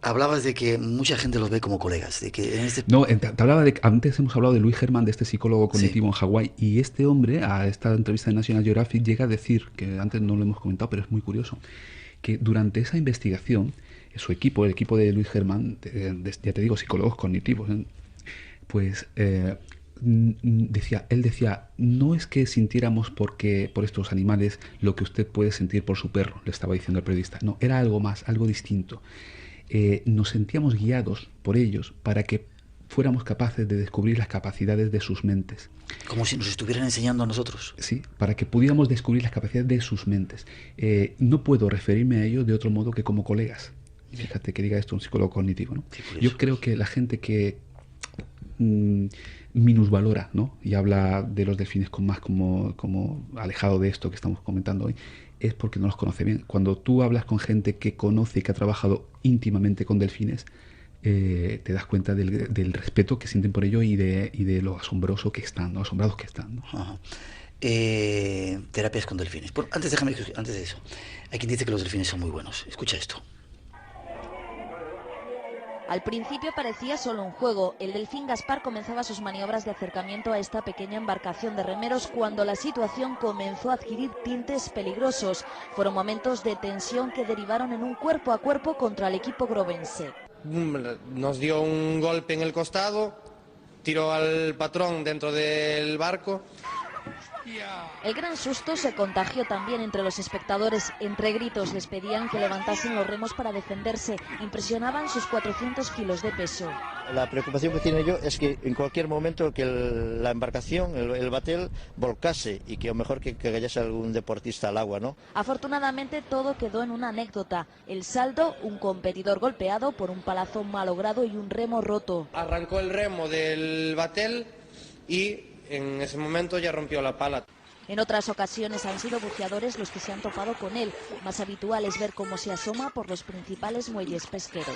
Hablabas de que mucha gente los ve como colegas, de que en este... No, te hablaba antes hemos hablado de Louis Herman, de este psicólogo cognitivo en Hawái, y este hombre, a esta entrevista de National Geographic, llega a decir, que antes no lo hemos comentado, pero es muy curioso, que durante esa investigación, su equipo, el equipo de Louis Herman, ya te digo, psicólogos cognitivos, pues él decía, no es que sintiéramos por estos animales lo que usted puede sentir por su perro, le estaba diciendo el periodista, no, era algo más, algo distinto. Nos sentíamos guiados por ellos para que fuéramos capaces de descubrir las capacidades de sus mentes. Como si nos estuvieran enseñando a nosotros. Sí, para que pudiéramos descubrir las capacidades de sus mentes. No puedo referirme a ellos de otro modo que como colegas. Fíjate que diga esto un psicólogo cognitivo, ¿no? Sí, yo creo que la gente que minusvalora, ¿no? Y habla de los delfines más como alejado de esto que estamos comentando hoy, es porque no los conoce bien. Cuando tú hablas con gente que conoce y que ha trabajado íntimamente con delfines, te das cuenta del respeto que sienten por ello y de lo asombroso que están, ¿no? Asombrados que están, ¿no? Ajá. Terapias con delfines. Antes de eso, hay quien dice que los delfines son muy buenos. Escucha esto. Al principio parecía solo un juego. El delfín Gaspar comenzaba sus maniobras de acercamiento a esta pequeña embarcación de remeros cuando la situación comenzó a adquirir tintes peligrosos. Fueron momentos de tensión que derivaron en un cuerpo a cuerpo contra el equipo grovense. Nos dio un golpe en el costado, tiró al patrón dentro del barco. El gran susto se contagió también entre los espectadores. Entre gritos les pedían que levantasen los remos para defenderse. Impresionaban sus 400 kilos de peso. La preocupación que tiene yo es que en cualquier momento que la embarcación, el batel, volcase y que a lo mejor que cayese algún deportista al agua, ¿no? Afortunadamente todo quedó en una anécdota. El saldo, un competidor golpeado por un palazo malogrado y un remo roto. Arrancó el remo del batel y en ese momento ya rompió la pala. En otras ocasiones han sido buceadores los que se han topado con él. Más habitual es ver cómo se asoma por los principales muelles pesqueros.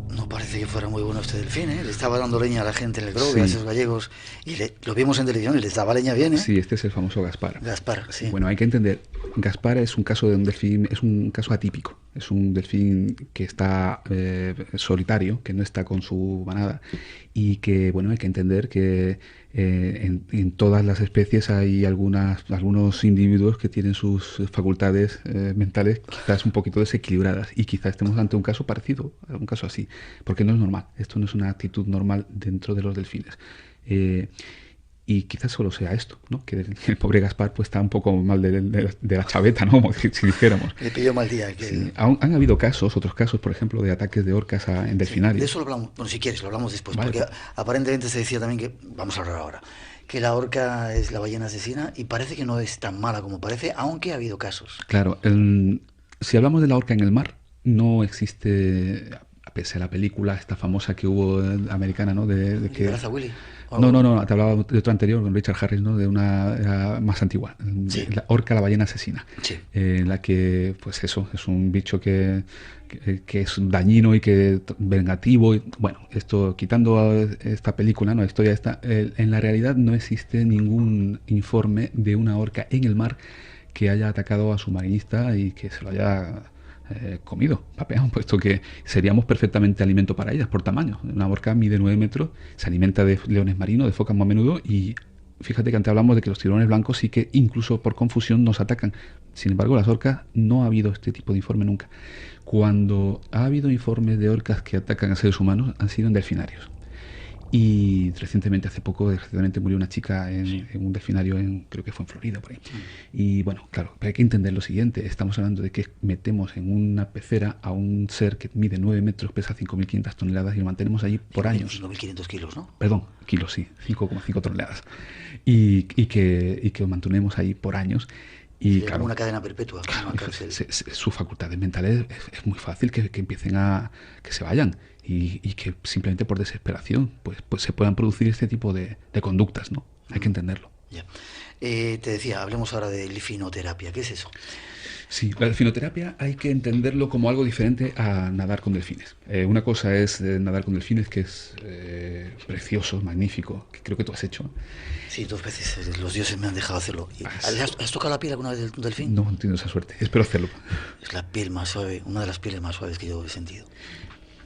No parece que fuera muy bueno este delfín, ¿eh? Le estaba dando leña a la gente en el Grove, a esos gallegos, y lo vimos en televisión y les daba leña bien, ¿eh? Sí, este es el famoso Gaspar. Gaspar, sí. Bueno, hay que entender, Gaspar es un caso de un delfín, es un caso atípico. Es un delfín que está solitario, que no está con su manada, y que, bueno, hay que entender que en todas las especies hay algunos individuos que tienen sus facultades mentales quizás un poquito desequilibradas, y quizás estemos ante un caso parecido, un caso así, porque no es normal. Esto no es una actitud normal dentro de los delfines. Y quizás solo sea esto, ¿no? Que el pobre Gaspar pues está un poco mal de la chaveta, ¿no? Como si dijéramos. Le pilló mal día. Sí. Han habido otros casos, por ejemplo, de ataques de orcas en delfinarios. Sí, de eso lo hablamos, bueno, si quieres, lo hablamos después, Vale. porque aparentemente se decía también que, vamos a hablar ahora, que la orca es la ballena asesina, y parece que no es tan mala como parece, aunque ha habido casos. Claro, si hablamos de la orca en el mar, no existe, pese a la película esta famosa que hubo americana, ¿no? De que... ¿Liberaza Willy? No, te hablaba de otra anterior con Richard Harris, ¿no? De una más antigua, Sí. La orca, la ballena asesina, Sí. en la que, pues eso, es un bicho que es dañino y que vengativo. Bueno, esto, quitando esta película, ¿no? La historia esta, en la realidad no existe ningún informe de una orca en el mar que haya atacado a su marinista y que se lo haya comido, papeado, puesto que seríamos perfectamente alimento para ellas por tamaño. Una orca mide 9 metros, se alimenta de leones marinos, de focas más a menudo, y fíjate que antes hablamos de que los tiburones blancos sí que incluso por confusión nos atacan. Sin embargo, las orcas no ha habido este tipo de informe nunca. Cuando ha habido informes de orcas que atacan a seres humanos, han sido en delfinarios. Y recientemente, hace poco, murió una chica en un delfinario, creo que fue en Florida, por ahí. Y bueno, claro, pero hay que entender lo siguiente. Estamos hablando de que metemos en una pecera a un ser que mide 9 metros, pesa 5.500 toneladas y lo mantenemos allí por años. 5.500 kilos, ¿no? Perdón, kilos, sí, 5,5 toneladas. Y que lo mantenemos ahí por años. Y claro, como una cadena perpetua, como una cárcel. Sus facultades mentales es muy fácil que empiecen que se vayan. Y que simplemente por desesperación pues se puedan producir este tipo de conductas, ¿no? Hay que entenderlo. Ya. Te decía, hablemos ahora de delfinoterapia. ¿Qué es eso? Sí, la delfinoterapia hay que entenderlo como algo diferente a nadar con delfines. Una cosa es nadar con delfines, que es precioso, magnífico, que creo que tú has hecho. Sí, 2 veces los dioses me han dejado hacerlo. ¿Has tocado la piel alguna vez de un delfín? No he tenido esa suerte, espero hacerlo. Es la piel más suave, una de las pieles más suaves que yo he sentido.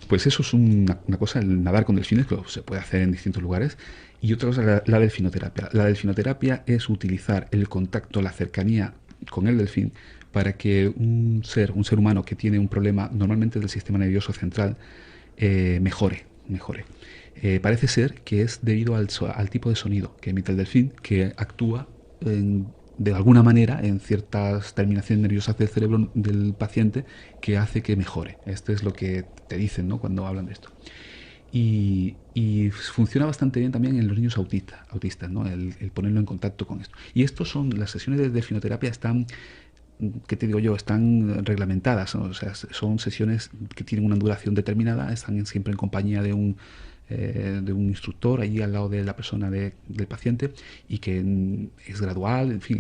Pues eso es una cosa, el nadar con delfines, que se puede hacer en distintos lugares. Y otra cosa, la delfinoterapia. La delfinoterapia es utilizar el contacto, la cercanía con el delfín para que un ser humano que tiene un problema normalmente del sistema nervioso central mejore. Parece ser que es debido al tipo de sonido que emite el delfín, que actúa de alguna manera en ciertas terminaciones nerviosas del cerebro del paciente, que hace que mejore. Esto es lo que te dicen, ¿no? Cuando hablan de esto. Y funciona bastante bien también en los niños autistas, ¿no? El ponerlo en contacto con esto. Y las sesiones de delfinoterapia están, ¿qué te digo yo? Están reglamentadas, ¿no? O sea, son sesiones que tienen una duración determinada, están siempre en compañía de un instructor allí al lado de la persona del paciente, y que es gradual, en fin,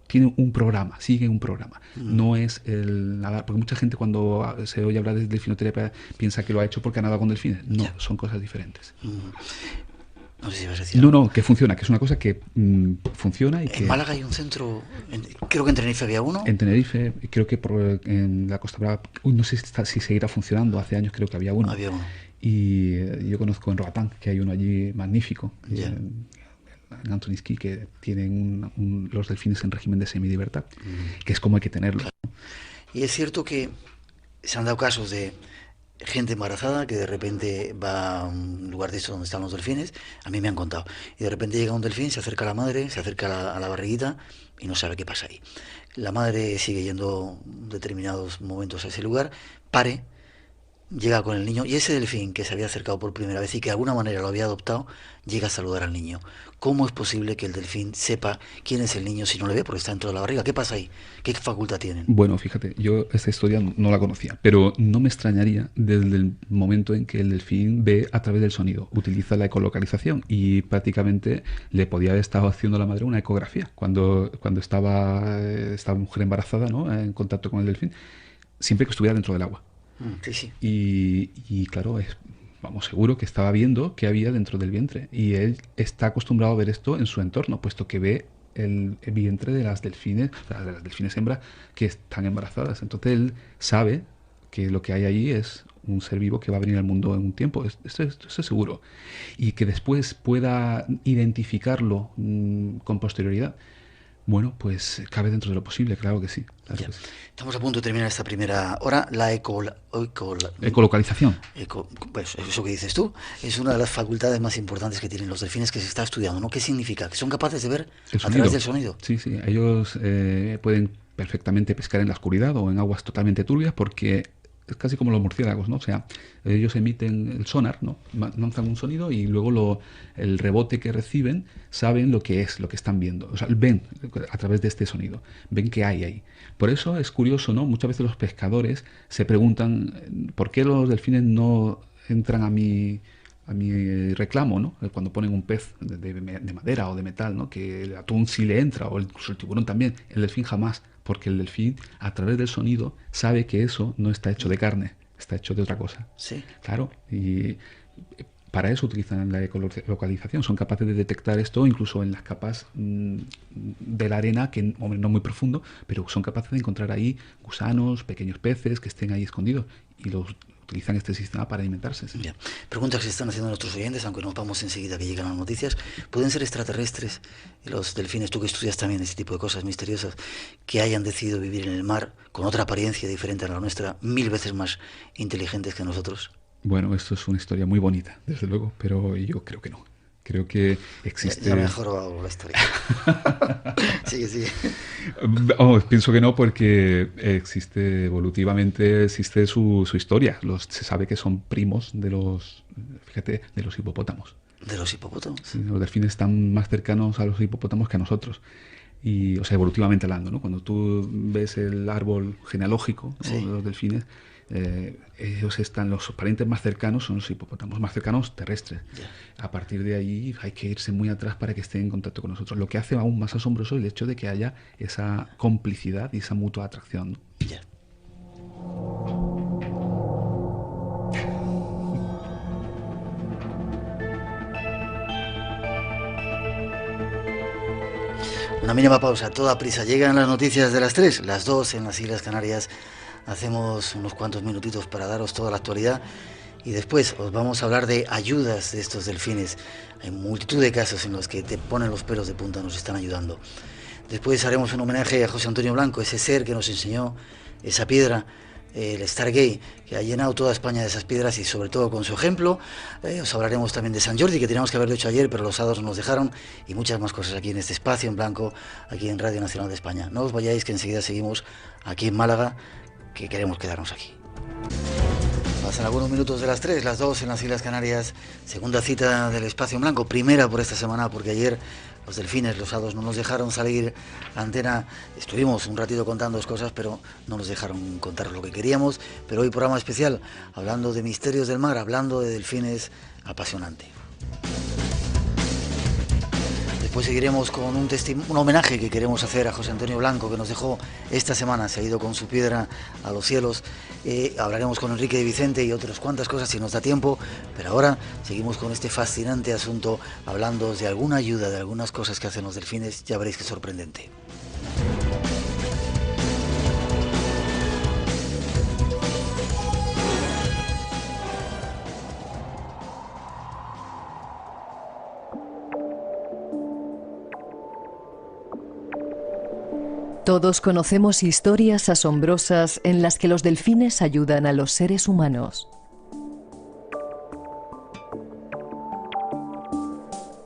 tiene un programa, sigue un programa. No es el nadar, porque mucha gente cuando se oye hablar de delfinoterapia piensa que lo ha hecho porque ha nadado con delfines. No, son cosas diferentes. No sé si vas a decir. No, que funciona, que es una cosa que funciona y que... En Málaga hay un centro, creo que en Tenerife había uno. En Tenerife, creo que en la Costa Brava, no sé si seguirá funcionando, hace años creo que había uno. Y yo conozco en Roatán, que hay uno allí magnífico, en Anthony's Key, que tienen los delfines en régimen de semidibertad, que es como hay que tenerlo. Claro. Y es cierto que se han dado casos de gente embarazada que de repente va a un lugar de eso donde están los delfines, a mí me han contado, y de repente llega un delfín, se acerca a la madre, se acerca a la barriguita y no sabe qué pasa ahí. La madre sigue yendo determinados momentos a ese lugar, llega con el niño, y ese delfín que se había acercado por primera vez y que de alguna manera lo había adoptado, llega a saludar al niño. ¿Cómo es posible que el delfín sepa quién es el niño si no le ve porque está dentro de la barriga? ¿Qué pasa ahí? ¿Qué facultad tienen? Bueno, fíjate, yo esta historia no la conocía, pero no me extrañaría desde el momento en que el delfín ve a través del sonido, utiliza la ecolocalización, y prácticamente le podía haber estado haciendo a la madre una ecografía cuando estaba esta mujer embarazada, ¿no? En contacto con el delfín, siempre que estuviera dentro del agua. Sí. Y claro, seguro que estaba viendo qué había dentro del vientre, y él está acostumbrado a ver esto en su entorno, puesto que ve el vientre de las delfines, o sea, de las delfines hembras que están embarazadas. Entonces él sabe que lo que hay ahí es un ser vivo que va a venir al mundo en un tiempo, esto es seguro. Y que después pueda identificarlo con posterioridad, bueno, pues cabe dentro de lo posible, claro que sí. Claro que sí. Estamos a punto de terminar esta primera hora. La ecolocalización. Pues eso que dices tú, es una de las facultades más importantes que tienen los delfines que se está estudiando, ¿no? ¿Qué significa? Que son capaces de ver a través del sonido. Sí, ellos pueden perfectamente pescar en la oscuridad o en aguas totalmente turbias porque es casi como los murciélagos, ¿no? O sea, ellos emiten el sonar, ¿no? Lanzan un sonido y luego el rebote que reciben saben lo que es, lo que están viendo. O sea, ven a través de este sonido, ven que hay ahí. Por eso es curioso, ¿no? Muchas veces los pescadores se preguntan ¿por qué los delfines no entran a mi reclamo, ¿no? Cuando ponen un pez de madera o de metal, ¿no? Que el atún sí le entra, o incluso el tiburón también, el delfín jamás, porque el delfín a través del sonido sabe que eso no está hecho de carne, está hecho de otra cosa. Sí. Claro, y para eso utilizan la ecolocalización, son capaces de detectar esto incluso en las capas de la arena, que hombre, no muy profundo, pero son capaces de encontrar ahí gusanos, pequeños peces que estén ahí escondidos, y los utilizan este sistema para alimentarse. ¿Sí? Bien. Preguntas que se están haciendo nuestros oyentes, aunque nos vamos enseguida que llegan las noticias. ¿Pueden ser extraterrestres los delfines, tú que estudias también este tipo de cosas misteriosas, que hayan decidido vivir en el mar con otra apariencia diferente a la nuestra, 1000 veces más inteligentes que nosotros? Bueno, esto es una historia muy bonita, desde luego, pero yo creo que no. Creo que existe... Ya mejor la historia. Sigue. Pienso que no, porque evolutivamente existe su historia. Se sabe que son primos de los hipopótamos. ¿De los hipopótamos? Sí, los delfines están más cercanos a los hipopótamos que a nosotros. Y, o sea, evolutivamente hablando, ¿no? Cuando tú ves el árbol genealógico, ¿no? de los delfines, los parientes más cercanos son los hipopótamos más cercanos terrestres. Yeah. A partir de ahí hay que irse muy atrás para que estén en contacto con nosotros, lo que hace aún más asombroso el hecho de que haya esa complicidad y esa mutua atracción, ¿no? Yeah. Una mínima pausa, toda prisa. Llegan las noticias de las 3, las 2 en las Islas Canarias. Hacemos unos cuantos minutitos para daros toda la actualidad y después os vamos a hablar de ayudas de estos delfines. Hay multitud de casos en los que te ponen los pelos de punta, nos están ayudando. Después haremos un homenaje a José Antonio Blanco, ese ser que nos enseñó esa piedra, el Stargate, que ha llenado toda España de esas piedras y sobre todo con su ejemplo. Os hablaremos también de San Jordi, que teníamos que haberlo hecho ayer, pero los hados nos dejaron, y muchas más cosas aquí en este espacio en blanco, aquí en Radio Nacional de España. No os vayáis, que enseguida seguimos aquí en Málaga, que queremos quedarnos aquí. Pasan algunos minutos de las 3, las 2 en las Islas Canarias, segunda cita del Espacio en Blanco, primera por esta semana, porque ayer los delfines, los hados, no nos dejaron salir a antena. Estuvimos un ratito contando cosas, pero no nos dejaron contar lo que queríamos. Pero hoy programa especial, hablando de misterios del mar, hablando de delfines, apasionante. Después seguiremos con un homenaje que queremos hacer a José Antonio Blanco, que nos dejó esta semana, se ha ido con su piedra a los cielos. Hablaremos con Enrique de Vicente y otras cuantas cosas si nos da tiempo, pero ahora seguimos con este fascinante asunto, hablando de alguna ayuda, de algunas cosas que hacen los delfines. Ya veréis qué sorprendente. Todos conocemos historias asombrosas en las que los delfines ayudan a los seres humanos.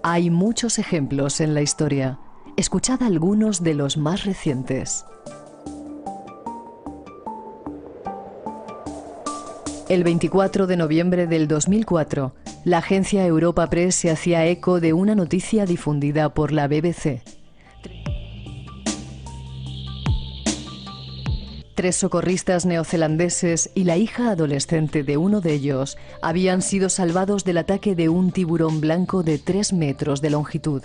Hay muchos ejemplos en la historia. Escuchad algunos de los más recientes. El 24 de noviembre del 2004, la agencia Europa Press se hacía eco de una noticia difundida por la BBC. 3 socorristas neozelandeses y la hija adolescente de uno de ellos habían sido salvados del ataque de un tiburón blanco de 3 metros de longitud,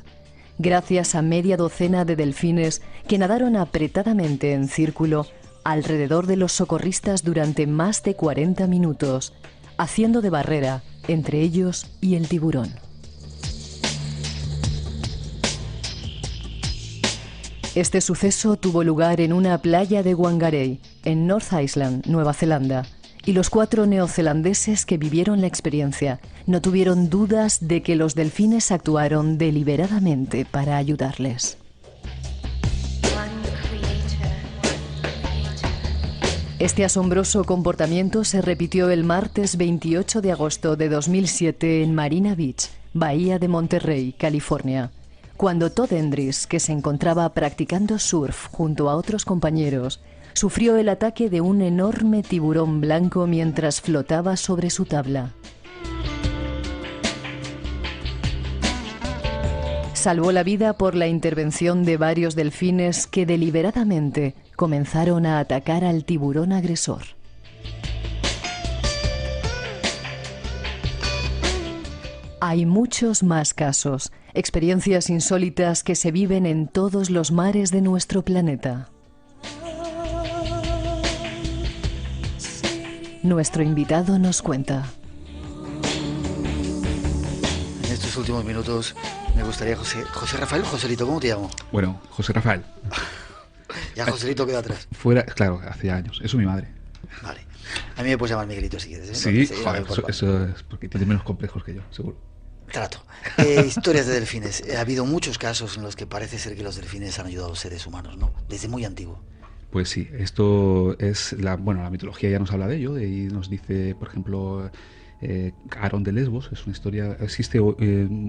gracias a media docena de delfines que nadaron apretadamente en círculo alrededor de los socorristas durante más de 40 minutos, haciendo de barrera entre ellos y el tiburón. Este suceso tuvo lugar en una playa de Whangarei, en North Island, Nueva Zelanda, y los 4 neozelandeses que vivieron la experiencia no tuvieron dudas de que los delfines actuaron deliberadamente para ayudarles. Este asombroso comportamiento se repitió el martes 28 de agosto de 2007 en Marina Beach, Bahía de Monterrey, California, cuando Todd Endris, que se encontraba practicando surf junto a otros compañeros, sufrió el ataque de un enorme tiburón blanco mientras flotaba sobre su tabla. Salvó la vida por la intervención de varios delfines que deliberadamente comenzaron a atacar al tiburón agresor. Hay muchos más casos, experiencias insólitas que se viven en todos los mares de nuestro planeta. Nuestro invitado nos cuenta. En estos últimos minutos me gustaría, José Rafael o Joselito, ¿cómo te llamo? Bueno, José Rafael. Ya Joselito queda atrás. Fuera, claro, hace años. Eso es mi madre. Vale. A mí me puedes llamar Miguelito si quieres, ¿eh? Sí, Porque joder, eso es porque tienes menos complejos que yo, seguro. Trato. Historias de delfines. Ha habido muchos casos en los que parece ser que los delfines han ayudado a los seres humanos, ¿no? Desde muy antiguo. Pues sí, esto es la mitología ya nos habla de ello, y nos dice, por ejemplo, Aarón de Lesbos. Es una historia, existe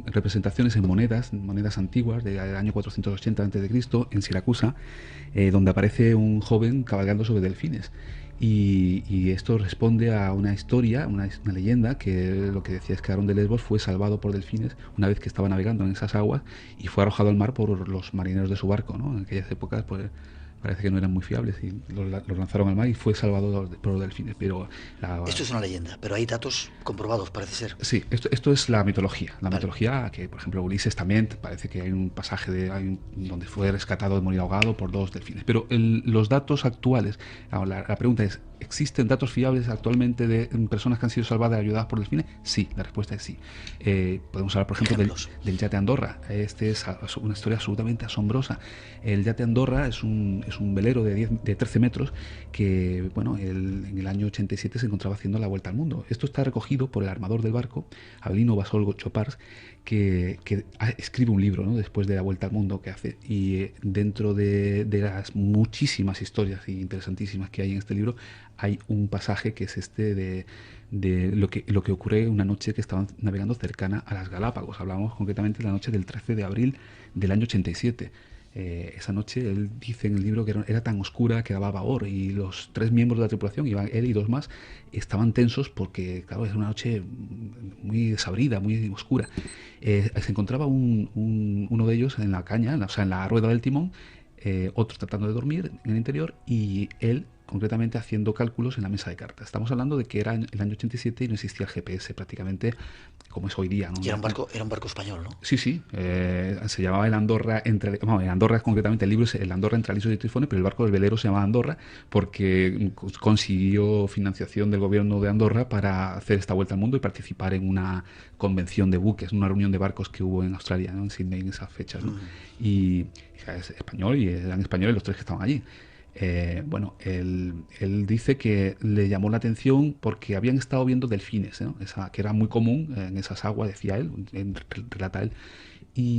representaciones en monedas antiguas del año 480 a.C. en Siracusa, donde aparece un joven cabalgando sobre delfines. Y esto responde a una historia, una leyenda, que lo que decía es que Aarón de Lesbos fue salvado por delfines una vez que estaba navegando en esas aguas y fue arrojado al mar por los marineros de su barco, ¿no? En aquellas épocas, pues parece que no eran muy fiables y los lanzaron al mar y fue salvado por los delfines. Pero esto es una leyenda, pero hay datos comprobados, parece ser. Sí, esto es la mitología. La Vale. mitología, que por ejemplo Ulises también, parece que hay un pasaje donde fue rescatado de morir ahogado por 2 delfines. Pero los datos actuales, la pregunta es, ¿existen datos fiables actualmente de personas que han sido salvadas y ayudadas por delfines? Sí, la respuesta es sí. Podemos hablar, por ejemplo, del yate Andorra. Este es una historia absolutamente asombrosa. El yate Andorra es un velero de 13 metros que, bueno, en el año 87 se encontraba haciendo la vuelta al mundo. Esto está recogido por el armador del barco, Abelino Basol Chopars, que escribe un libro, ¿no?, después de la vuelta al mundo que hace. Y dentro de las muchísimas historias interesantísimas que hay en este libro, hay un pasaje que es este de lo que ocurre una noche que estaban navegando cercana a las Galápagos. Hablamos concretamente de la noche del 13 de abril del año 87. Esa noche él dice en el libro que era tan oscura que daba pavor, y los 3 miembros de la tripulación, él y 2 más, estaban tensos porque, claro, es una noche muy desabrida, muy oscura. Se encontraba uno de ellos en la caña, o sea, en la rueda del timón, otro tratando de dormir en el interior, y él concretamente haciendo cálculos en la mesa de cartas. Estamos hablando de que era en el año 87 y no existía el GPS prácticamente como es hoy día, ¿no? Y era un barco español, ¿no? Sí, se llamaba el Andorra, el Andorra concretamente, el libro es el Andorra entre Alisos y Trifones, pero el barco del velero se llamaba Andorra porque consiguió financiación del gobierno de Andorra para hacer esta vuelta al mundo y participar en una convención de buques, una reunión de barcos que hubo en Australia, ¿no?, en Sydney, en esas fechas, ¿no? Y es español, y eran españoles los 3 que estaban allí. Bueno, él dice que le llamó la atención porque habían estado viendo delfines, ¿no?, que era muy común en esas aguas, decía él, relata él,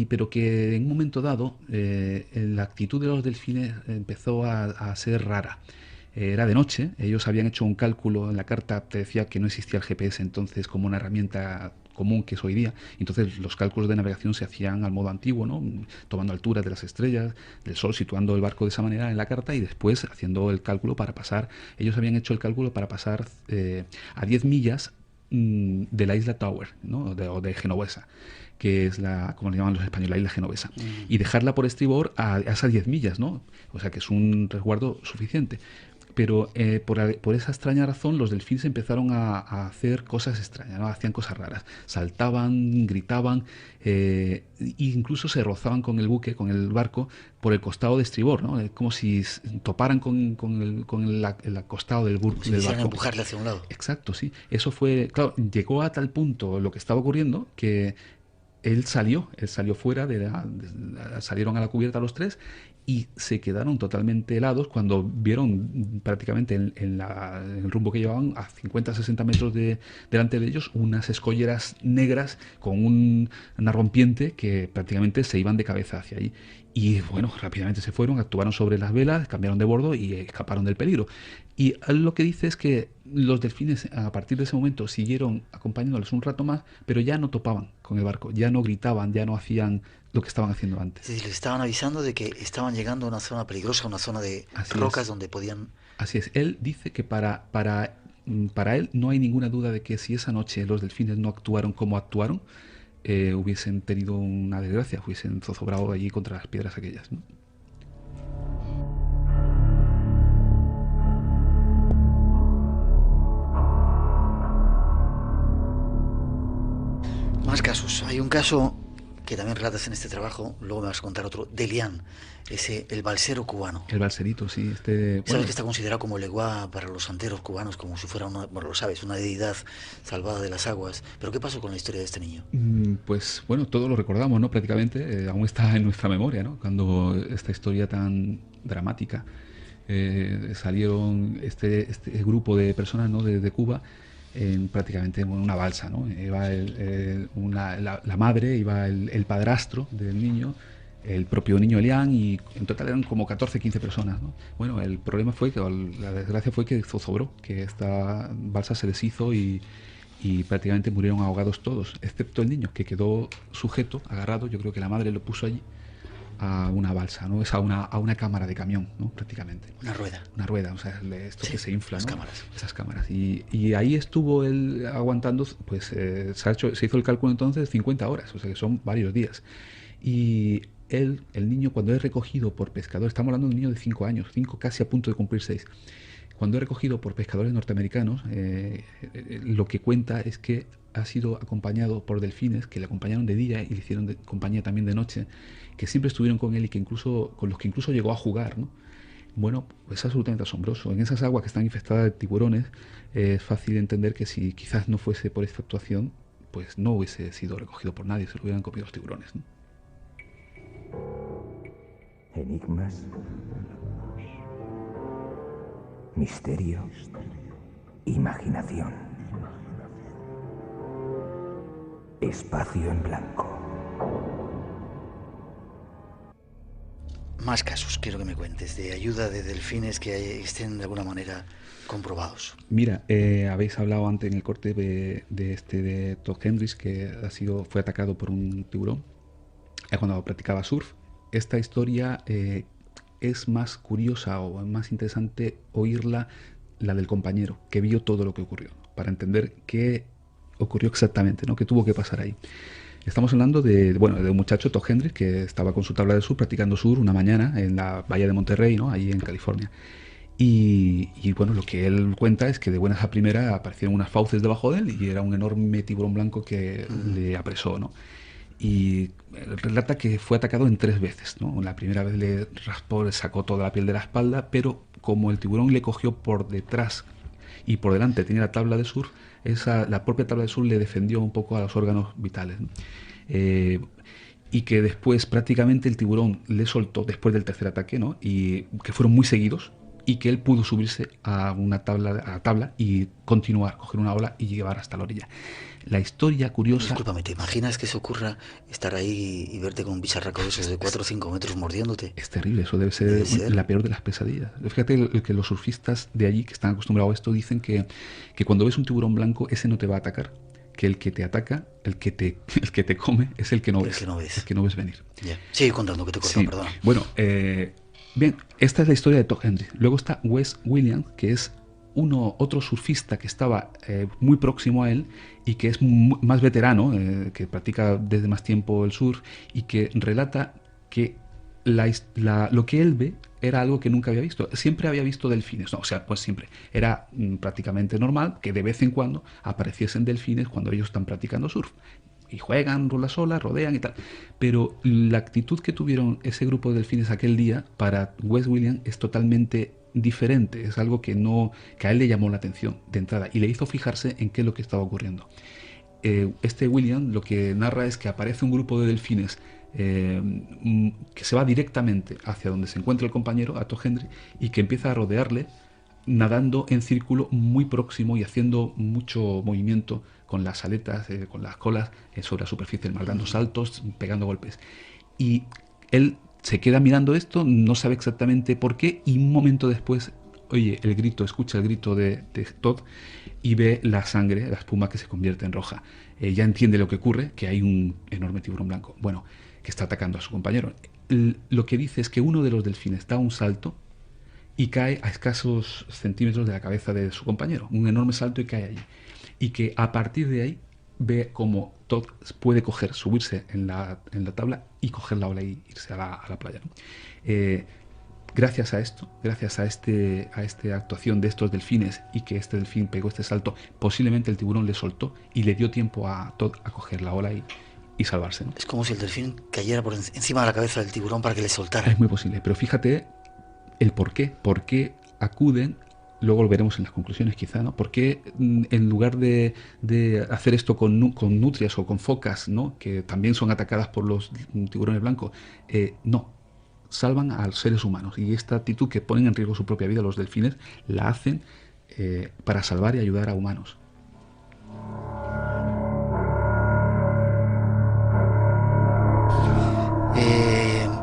pero que en un momento dado la actitud de los delfines empezó a ser rara. Era de noche, ellos habían hecho un cálculo en la carta, te decía que no existía el GPS entonces como una herramienta común que es hoy día, entonces los cálculos de navegación se hacían al modo antiguo, ¿no?, tomando alturas de las estrellas, del sol, situando el barco de esa manera en la carta y después haciendo el cálculo para pasar. Ellos habían hecho el cálculo para pasar a 10 millas de la isla Tower, ¿no?, o de Genovesa, que es como le llaman los españoles, la isla Genovesa, y dejarla por estribor a esas 10 millas, ¿no? O sea que es un resguardo suficiente. Pero por esa extraña razón los delfines empezaron a hacer cosas extrañas, ¿no? Hacían cosas raras, saltaban, gritaban, e incluso se rozaban con el buque, con el barco, por el costado de estribor, ¿no? Como si toparan con el costado del barco. Si quisieran empujarle hacia un lado. Exacto, sí. Eso fue, claro, llegó a tal punto lo que estaba ocurriendo que él salió fuera, salieron a la cubierta los 3, y se quedaron totalmente helados cuando vieron prácticamente en el rumbo que llevaban a 50-60 metros delante de ellos unas escolleras negras con una rompiente que prácticamente se iban de cabeza hacia ahí. Y bueno, rápidamente se fueron, actuaron sobre las velas, cambiaron de bordo y escaparon del peligro. Y lo que dice es que los delfines a partir de ese momento siguieron acompañándoles un rato más, pero ya no topaban con el barco, ya no gritaban, ya no hacían lo que estaban haciendo antes. Es decir, les estaban avisando de que estaban llegando a una zona peligrosa, una zona de rocas donde podían... Así es. Él dice que para él no hay ninguna duda de que si esa noche los delfines no actuaron como actuaron, hubiesen tenido una desgracia, hubiesen zozobrado allí contra las piedras aquellas, ¿no? Más casos. Hay un caso que también relatas en este trabajo, luego me vas a contar otro, de Elián, el balsero cubano. El balserito, sí. Sabes que está considerado como el Eguá para los santeros cubanos, como si fuera lo sabes, una deidad salvada de las aguas. ¿Pero qué pasó con la historia de este niño? Pues bueno, todos lo recordamos, ¿no? Prácticamente, aún está en nuestra memoria, ¿no? Cuando esta historia tan dramática salieron este grupo de personas, ¿no? de Cuba, prácticamente en una balsa, ¿no? Iba la madre, iba el padrastro del niño, el propio niño Elián, y en total eran como 14-15 personas, ¿no? Bueno, el problema fue que, la desgracia fue que zozobró, que esta balsa se deshizo y prácticamente murieron ahogados todos, excepto el niño, que quedó sujeto, agarrado. Yo creo que la madre lo puso allí a una balsa, ¿no? Es a una cámara de camión, ¿no? Prácticamente. Una rueda, o sea, esto sí, que se infla, las ¿no? Cámaras. Esas cámaras. Y ahí estuvo él aguantando, pues se hizo el cálculo entonces de 50 horas, o sea que son varios días. Y el niño, cuando es recogido por pescadores, estamos hablando de un niño de 5 años, 5 casi a punto de cumplir 6, cuando es recogido por pescadores norteamericanos, lo que cuenta es que ha sido acompañado por delfines que le acompañaron de día y le hicieron compañía también de noche, que siempre estuvieron con él y con los que incluso llegó a jugar, ¿no? Bueno, pues es absolutamente asombroso. En esas aguas que están infestadas de tiburones, es fácil entender que si quizás no fuese por esta actuación, pues no hubiese sido recogido por nadie, se lo hubieran comido los tiburones, ¿no? Enigmas, misterio, imaginación. Espacio en blanco. Más casos, quiero que me cuentes, de ayuda de delfines que estén de alguna manera comprobados. Mira, habéis hablado antes en el corte de Todd Hendricks, que fue atacado por un tiburón cuando practicaba surf. Esta historia es más curiosa o más interesante oírla, la del compañero, que vio todo lo que ocurrió, para entender qué ocurrió exactamente, ¿no? Qué tuvo que pasar ahí. Estamos hablando de un muchacho, Todd Hendricks, que estaba con su tabla de surf practicando surf una mañana en la bahía de Monterrey, ¿no? Ahí en California. Y bueno, lo que él cuenta es que de buenas a primeras aparecieron unas fauces debajo de él y era un enorme tiburón blanco que le apresó, ¿no? Y relata que fue atacado en 3 veces, ¿no? La primera vez le raspó, le sacó toda la piel de la espalda, pero como el tiburón le cogió por detrás y por delante tenía la tabla de surf, la propia tabla de surf le defendió un poco a los órganos vitales, ¿no? Y que después prácticamente el tiburón le soltó después del tercer ataque, ¿no? Y que fueron muy seguidos, y que él pudo subirse a la tabla y continuar, coger una ola y llevar hasta la orilla. La historia curiosa... Discúlpame, ¿te imaginas que se ocurra estar ahí y verte con un bicharraco de esos de 4 o 5 metros mordiéndote? Es terrible, eso debe ser la peor de las pesadillas. Fíjate que los surfistas de allí, que están acostumbrados a esto, dicen que cuando ves un tiburón blanco, ese no te va a atacar, que el que te ataca, el que te come, es el que no ves. El que no ves venir. Ya. Sigue contando, que te corto, sí. Perdona. Bueno, bien, esta es la historia de Todd Hendricks. Luego está Wes Williams, que es otro surfista que estaba muy próximo a él y que es más veterano, que practica desde más tiempo el surf, y que relata que lo que él ve era algo que nunca había visto. Siempre había visto delfines, no, o sea, pues siempre. Era prácticamente normal que de vez en cuando apareciesen delfines cuando ellos están practicando surf. Y juegan, sola, rodean y tal. Pero la actitud que tuvieron ese grupo de delfines aquel día para Wes Williams es totalmente diferente. Es algo que a él le llamó la atención de entrada y le hizo fijarse en qué es lo que estaba ocurriendo. Williams lo que narra es que aparece un grupo de delfines que se va directamente hacia donde se encuentra el compañero, Ato Hendry, y que empieza a rodearle nadando en círculo muy próximo y haciendo mucho movimiento con las aletas, con las colas sobre la superficie del mar, dando saltos, pegando golpes. Y él se queda mirando esto, no sabe exactamente por qué, y un momento después escucha el grito de Todd y ve la sangre, la espuma que se convierte en roja. Ya entiende lo que ocurre, que hay un enorme tiburón blanco, que está atacando a su compañero. Lo que dice es que uno de los delfines da un salto y cae a escasos centímetros de la cabeza de su compañero, un enorme salto, y cae allí. Y que a partir de ahí ve cómo Todd puede subirse en la tabla y coger la ola y irse a la playa, ¿no? Gracias a esto, gracias a esta actuación de estos delfines, y que este delfín pegó este salto, posiblemente el tiburón le soltó y le dio tiempo a Todd a coger la ola y salvarse, ¿no? Es como si el delfín cayera por encima de la cabeza del tiburón para que le soltara. Es muy posible, pero fíjate el por qué acuden. Luego lo veremos en las conclusiones quizá, ¿no? ¿Por qué en lugar de hacer esto con nutrias o con focas, ¿no?, que también son atacadas por los tiburones blancos, no, salvan a los seres humanos? Y esta actitud, que ponen en riesgo su propia vida los delfines, la hacen para salvar y ayudar a humanos.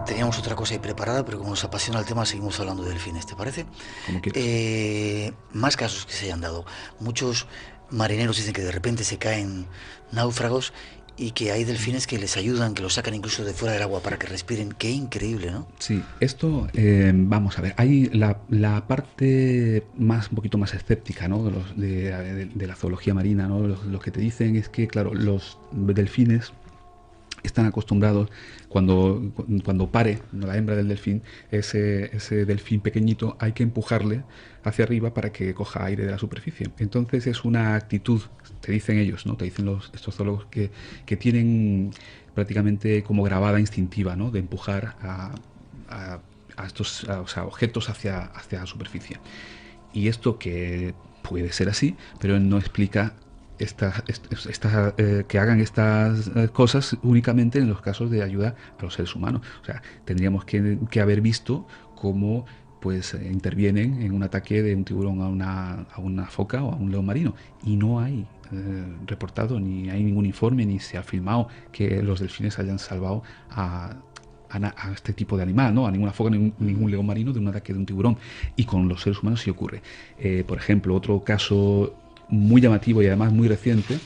Teníamos otra cosa ahí preparada, pero como nos apasiona el tema, seguimos hablando de delfines, ¿te parece? Como quieras. Más casos que se hayan dado. Muchos marineros dicen que de repente se caen náufragos y que hay delfines que les ayudan, que los sacan incluso de fuera del agua para que respiren. Qué increíble, ¿no? Sí, esto, vamos a ver, hay la parte un poquito más escéptica, ¿no?, de la zoología marina, ¿no? Lo que te dicen es que, claro, los delfines están acostumbrados, cuando pare la hembra del delfín, ese delfín pequeñito hay que empujarle hacia arriba para que coja aire de la superficie. Entonces es una actitud, te dicen ellos, ¿no?, te dicen estos zoólogos, que tienen prácticamente como grabada instintiva, ¿no?, de empujar a estos objetos hacia la superficie. Y esto, que puede ser así, pero no explica que hagan estas cosas únicamente en los casos de ayuda a los seres humanos. O sea, tendríamos que haber visto cómo intervienen en un ataque de un tiburón a una foca o a un león marino, y no hay reportado, ni hay ningún informe, ni se ha filmado que los delfines hayan salvado a este tipo de animal, ¿no?, a ninguna foca ni ningún león marino de un ataque de un tiburón. Y con los seres humanos sí ocurre. Por ejemplo, otro caso muy llamativo y además muy reciente,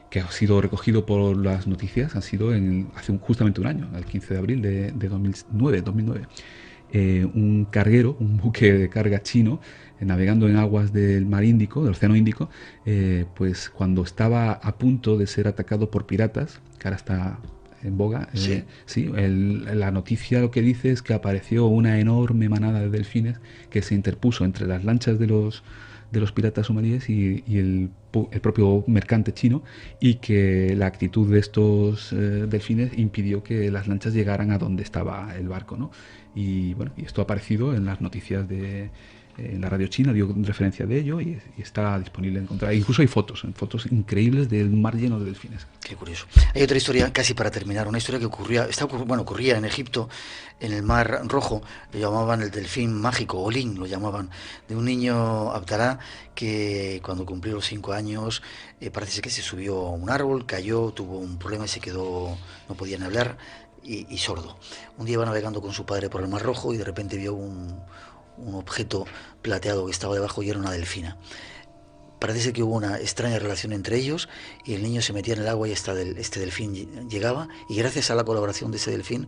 que ha sido recogido por las noticias, ha sido hace justamente un año, el 15 de abril de 2009. Un carguero, un buque de carga chino, navegando en aguas del mar Índico, del Océano Índico, cuando estaba a punto de ser atacado por piratas, que ahora está en boga, la noticia lo que dice es que apareció una enorme manada de delfines que se interpuso entre las lanchas de los piratas somalíes y el propio mercante chino, y que la actitud de estos delfines impidió que las lanchas llegaran a donde estaba el barco, ¿no? Y esto ha aparecido en las noticias en la radio china, dio referencia de ello, y está disponible en encontrar. Incluso hay fotos increíbles del mar lleno de delfines. Qué curioso. Hay otra historia, casi para terminar, una historia que ocurría en Egipto, en el Mar Rojo. Lo llamaban el delfín mágico, Olin lo llamaban, de un niño Abdalá que cuando cumplió los 5 años parece que se subió a un árbol, cayó, tuvo un problema y se quedó, no podía ni hablar, y sordo. Un día iba navegando con su padre por el Mar Rojo y de repente vio un objeto plateado que estaba debajo, y era una delfina. Parece ser que hubo una extraña relación entre ellos, y el niño se metía en el agua y este delfín llegaba, y gracias a la colaboración de ese delfín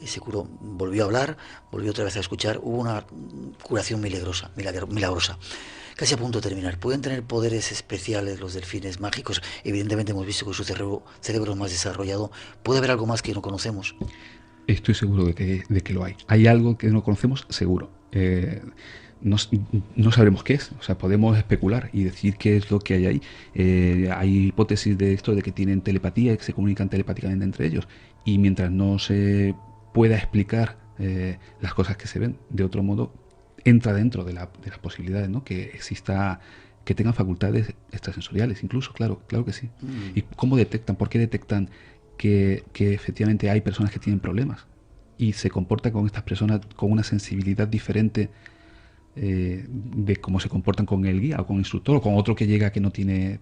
se curó, volvió a hablar, volvió otra vez a escuchar. Hubo una curación milagrosa. Casi a punto de terminar. ¿Pueden tener poderes especiales los delfines mágicos? Evidentemente hemos visto que su cerebro es más desarrollado. ¿Puede haber algo más que no conocemos? Estoy seguro de que lo hay. Hay algo que no conocemos, seguro. No sabremos qué es. O sea, podemos especular y decir qué es lo que hay ahí. Hay hipótesis de esto, de que tienen telepatía y que se comunican telepáticamente entre ellos. Y mientras no se pueda explicar las cosas que se ven de otro modo, entra dentro de las posibilidades, ¿no?, que tengan facultades extrasensoriales, incluso, claro que sí. ¿Y cómo detectan? ¿Por qué detectan que efectivamente hay personas que tienen problemas y se comportan con estas personas con una sensibilidad diferente de cómo se comportan con el guía o con el instructor o con otro que llega que no tiene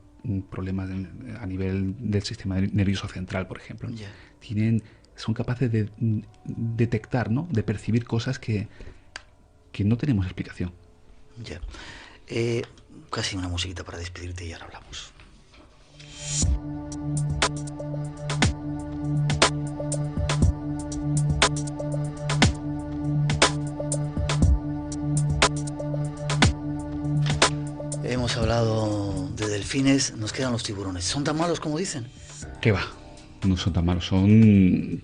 problemas a nivel del sistema nervioso central, por ejemplo. Son capaces de detectar, ¿no? De percibir cosas que no tenemos explicación. Ya. Casi una musiquita para despedirte y ahora hablamos. Hemos hablado de delfines, nos quedan los tiburones. ¿Son tan malos como dicen? ¿Qué va? No son tan malos, en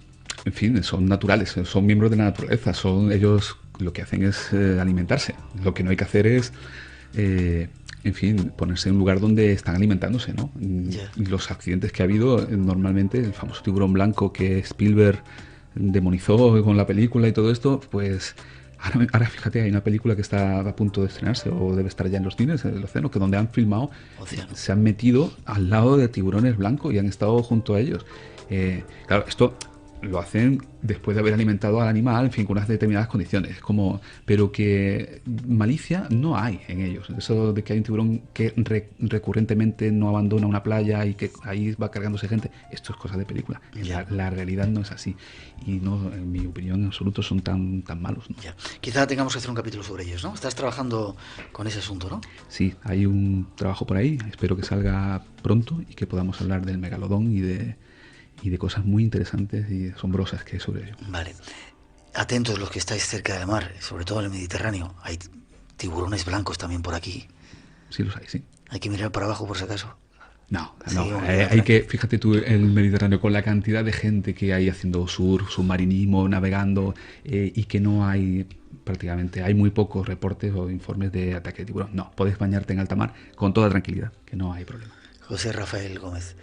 fin, son naturales, son miembros de la naturaleza, ellos lo que hacen es alimentarse. Lo que no hay que hacer es, en fin, ponerse en un lugar donde están alimentándose, ¿no? Yeah. Los accidentes que ha habido, normalmente, el famoso tiburón blanco que Spielberg demonizó con la película y todo esto, pues ahora fíjate, hay una película que está a punto de estrenarse o debe estar ya en los cines, en el océano, que donde han filmado, se han metido al lado de tiburones blancos y han estado junto a ellos. Claro, esto lo hacen después de haber alimentado al animal, en fin, con unas determinadas condiciones, pero que malicia no hay en ellos. Eso de que hay un tiburón que recurrentemente no abandona una playa y que ahí va cargándose gente, esto es cosa de película. La realidad no es así. Y no, en mi opinión, en absoluto son tan malos, ¿no? Ya. Quizá tengamos que hacer un capítulo sobre ellos, ¿no? Estás trabajando con ese asunto, ¿no? Sí, hay un trabajo por ahí. Espero que salga pronto y que podamos hablar del megalodón y de cosas muy interesantes y asombrosas que hay sobre ello. Vale. Atentos los que estáis cerca del mar, sobre todo en el Mediterráneo. Hay tiburones blancos también por aquí. Sí, los hay, sí. Hay que mirar para abajo por si acaso. No. Hay que, fíjate tú, el Mediterráneo, con la cantidad de gente que hay haciendo surf, submarinismo, navegando, y que no hay, prácticamente, hay muy pocos reportes o informes de ataque de tiburón. No, puedes bañarte en alta mar con toda tranquilidad, que no hay problema. José Rafael Gómez,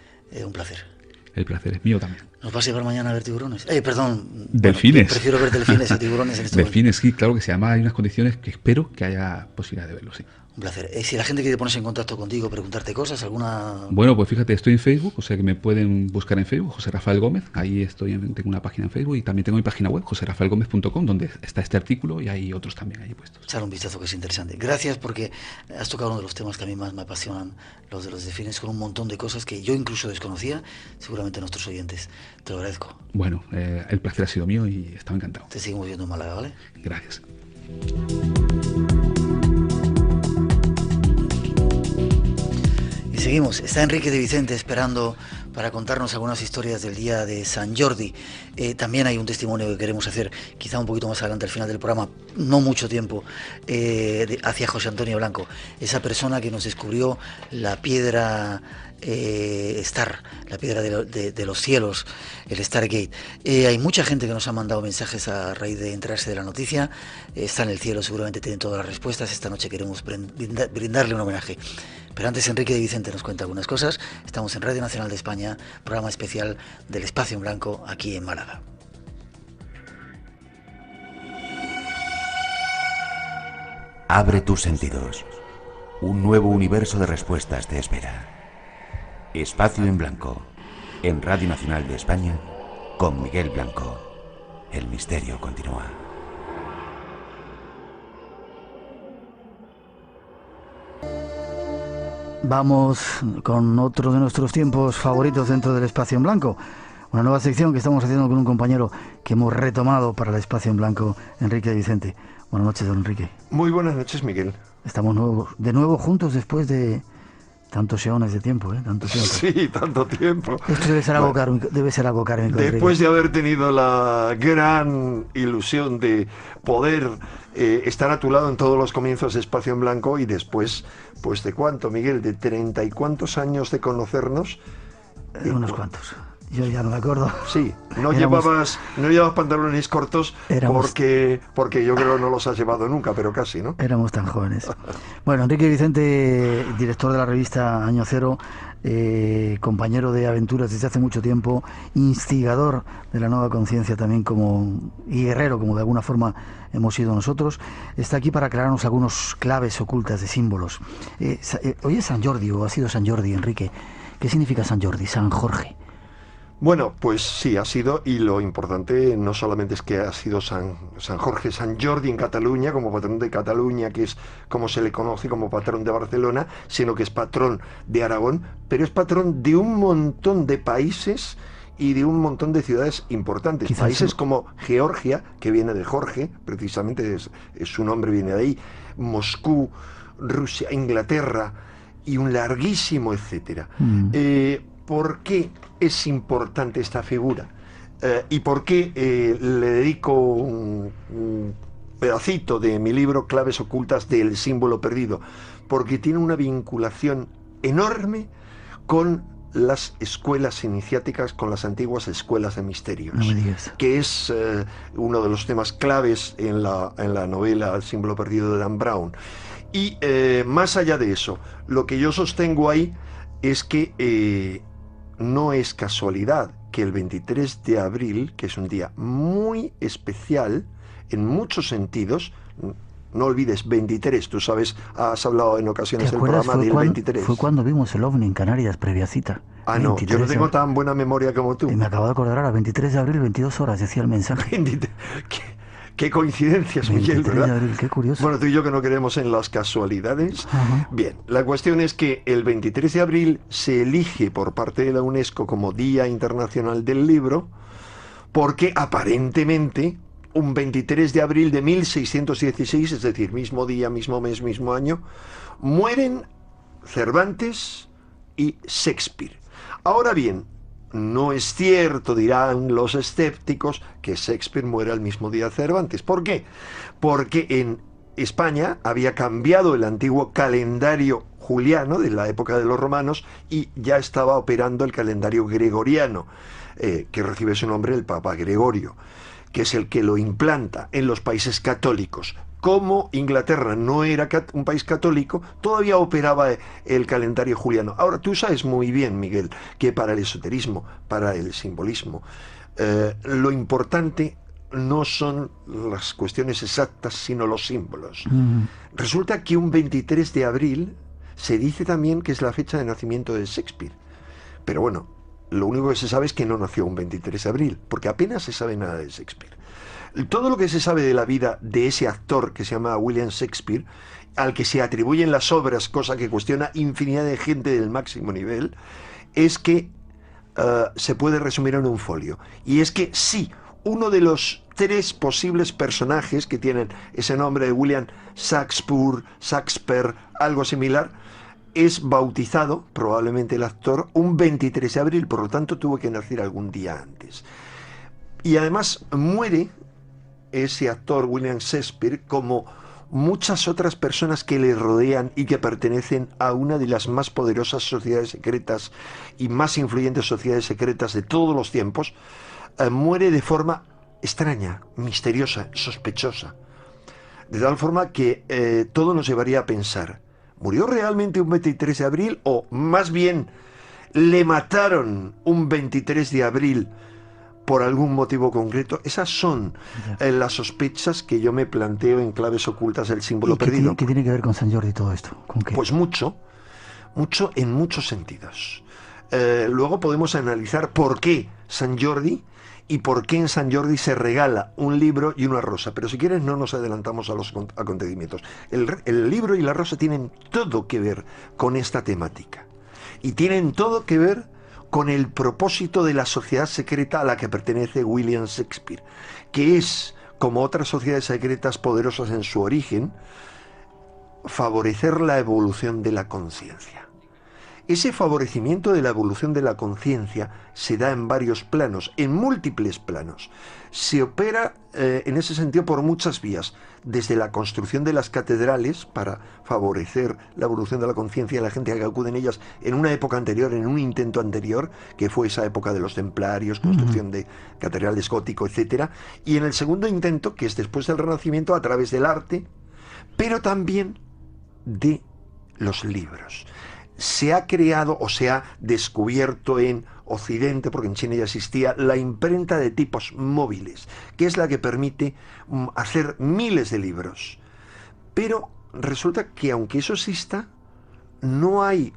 un placer. El placer es mío también. ¿Nos vas a llevar mañana a ver tiburones? Perdón. Delfines. Bueno, prefiero ver delfines que tiburones en este momento. Delfines, sí, claro que se llama. Hay unas condiciones que espero que haya posibilidad de verlos, sí. Un placer. Si la gente quiere ponerse en contacto contigo, preguntarte cosas, alguna... Bueno, pues fíjate, estoy en Facebook, o sea que me pueden buscar en Facebook, José Rafael Gómez. Ahí tengo una página en Facebook y también tengo mi página web, joserafaelgomez.com, donde está este artículo y hay otros también ahí puestos. Echar un vistazo, que es interesante. Gracias, porque has tocado uno de los temas que a mí más me apasionan, los de los delfines, con un montón de cosas que yo incluso desconocía, seguramente nuestros oyentes. Te lo agradezco. Bueno, el placer ha sido mío y estaba encantado. Te seguimos viendo en Málaga, ¿vale? Gracias. Seguimos, está Enrique de Vicente esperando para contarnos algunas historias del día de San Jordi. También hay un testimonio que queremos hacer, quizá un poquito más adelante al final del programa, no mucho tiempo, hacia José Antonio Blanco, esa persona que nos descubrió la piedra Star, la piedra de los cielos, el Stargate. Hay mucha gente que nos ha mandado mensajes a raíz de enterarse de la noticia. Está en el cielo, seguramente tienen todas las respuestas. Esta noche queremos brindarle un homenaje. Pero antes Enrique de Vicente nos cuenta algunas cosas. Estamos en Radio Nacional de España, programa especial del Espacio en Blanco, aquí en Málaga. Abre tus sentidos. Un nuevo universo de respuestas te espera. Espacio en Blanco, en Radio Nacional de España, con Miguel Blanco. El misterio continúa. Vamos con otro de nuestros tiempos favoritos dentro del Espacio en Blanco. Una nueva sección que estamos haciendo con un compañero que hemos retomado para el Espacio en Blanco, Enrique de Vicente. Buenas noches, don Enrique. Muy buenas noches, Miguel. Estamos de nuevo juntos después de tantos eones de tiempo, Tanto tiempo. Sí, tanto tiempo. Esto debe ser algo kármico. Después de haber tenido la gran ilusión de poder estar a tu lado en todos los comienzos de Espacio en Blanco y después, pues ¿de cuánto, Miguel? ¿De 30 y cuántos años de conocernos? Unos cuantos. Yo ya no me acuerdo. Sí, no llevabas pantalones cortos porque yo creo que no los has llevado nunca, pero casi, ¿no? Éramos tan jóvenes. Bueno, Enrique Vicente, director de la revista Año Cero, compañero de aventuras desde hace mucho tiempo, instigador de la nueva conciencia también y guerrero, como de alguna forma hemos sido nosotros, está aquí para aclararnos algunos claves ocultas de símbolos. Hoy es San Jordi, o ha sido San Jordi, Enrique. ¿Qué significa San Jordi? San Jorge. Bueno, pues sí, ha sido, y lo importante no solamente es que ha sido San Jorge, Sant Jordi en Cataluña, como patrón de Cataluña, que es como se le conoce como patrón de Barcelona, sino que es patrón de Aragón, pero es patrón de un montón de países y de un montón de ciudades importantes. Quizás países como Georgia, que viene de Jorge, precisamente su nombre viene de ahí, Moscú, Rusia, Inglaterra, y un larguísimo etcétera. ¿Por qué es importante esta figura? ¿Y por qué le dedico un pedacito de mi libro Claves ocultas del símbolo perdido? Porque tiene una vinculación enorme con las escuelas iniciáticas, con las antiguas escuelas de misterios, no me digas, que es uno de los temas claves en la novela El símbolo perdido de Dan Brown. Y más allá de eso, lo que yo sostengo ahí es que no es casualidad que el 23 de abril, que es un día muy especial en muchos sentidos, no olvides, 23, tú sabes, has hablado en ocasiones del programa del 23. Fue cuando vimos el OVNI en Canarias, previa cita. Ah, no, yo no tengo tan buena memoria como tú. Y me acabo de acordar ahora, 23 de abril, 22 horas, decía el mensaje. Qué coincidencias, Miguel, ¿verdad? De abril, qué curioso. Bueno, tú y yo que no creemos en las casualidades. Ajá. Bien, la cuestión es que el 23 de abril se elige por parte de la UNESCO como Día Internacional del Libro, porque aparentemente un 23 de abril de 1616, es decir, mismo día, mismo mes, mismo año, mueren Cervantes y Shakespeare. Ahora bien, no es cierto, dirán los escépticos, que Shakespeare muera el mismo día de Cervantes. ¿Por qué? Porque en España había cambiado el antiguo calendario juliano de la época de los romanos y ya estaba operando el calendario gregoriano, que recibe su nombre el Papa Gregorio, que es el que lo implanta en los países católicos. Como Inglaterra no era un país católico, todavía operaba el calendario juliano. Ahora, tú sabes muy bien, Miguel, que para el esoterismo, para el simbolismo, lo importante no son las cuestiones exactas, sino los símbolos. Resulta que un 23 de abril se dice también que es la fecha de nacimiento de Shakespeare. Pero bueno, lo único que se sabe es que no nació un 23 de abril, porque apenas se sabe nada de Shakespeare. Todo lo que se sabe de la vida de ese actor que se llama William Shakespeare, al que se atribuyen las obras, cosa que cuestiona infinidad de gente del máximo nivel, es que se puede resumir en un folio. Y es que sí, uno de los 3 posibles personajes que tienen ese nombre de William Shakespeare, algo similar, es bautizado, probablemente el actor, un 23 de abril, por lo tanto tuvo que nacer algún día antes. Y además muere ese actor William Shakespeare como muchas otras personas que le rodean y que pertenecen a una de las más poderosas sociedades secretas y más influyentes sociedades secretas de todos los tiempos, muere de forma extraña, misteriosa, sospechosa. De tal forma que todo nos llevaría a pensar, ¿murió realmente un 23 de abril o más bien le mataron un 23 de abril por algún motivo concreto? Esas son las sospechas que yo me planteo en Claves ocultas del símbolo perdido. ¿Qué tiene que ver con Sant Jordi todo esto? ¿Con qué? Pues mucho en muchos sentidos. Luego podemos analizar por qué Sant Jordi y por qué en Sant Jordi se regala un libro y una rosa. Pero si quieres no nos adelantamos a los acontecimientos. El libro y la rosa tienen todo que ver con esta temática. Y tienen todo que ver con el propósito de la sociedad secreta a la que pertenece William Shakespeare, que es, como otras sociedades secretas poderosas en su origen, favorecer la evolución de la conciencia. Ese favorecimiento de la evolución de la conciencia se da en varios planos, en múltiples planos. Se opera en ese sentido por muchas vías, desde la construcción de las catedrales para favorecer la evolución de la conciencia de la gente que acude en ellas en una época anterior, en un intento anterior, que fue esa época de los templarios, construcción de catedrales gótico, etc. Y en el segundo intento, que es después del Renacimiento, a través del arte, pero también de los libros. Se ha creado o se ha descubierto en Occidente, porque en China ya existía, la imprenta de tipos móviles, que es la que permite hacer miles de libros. Pero resulta que aunque eso exista, no hay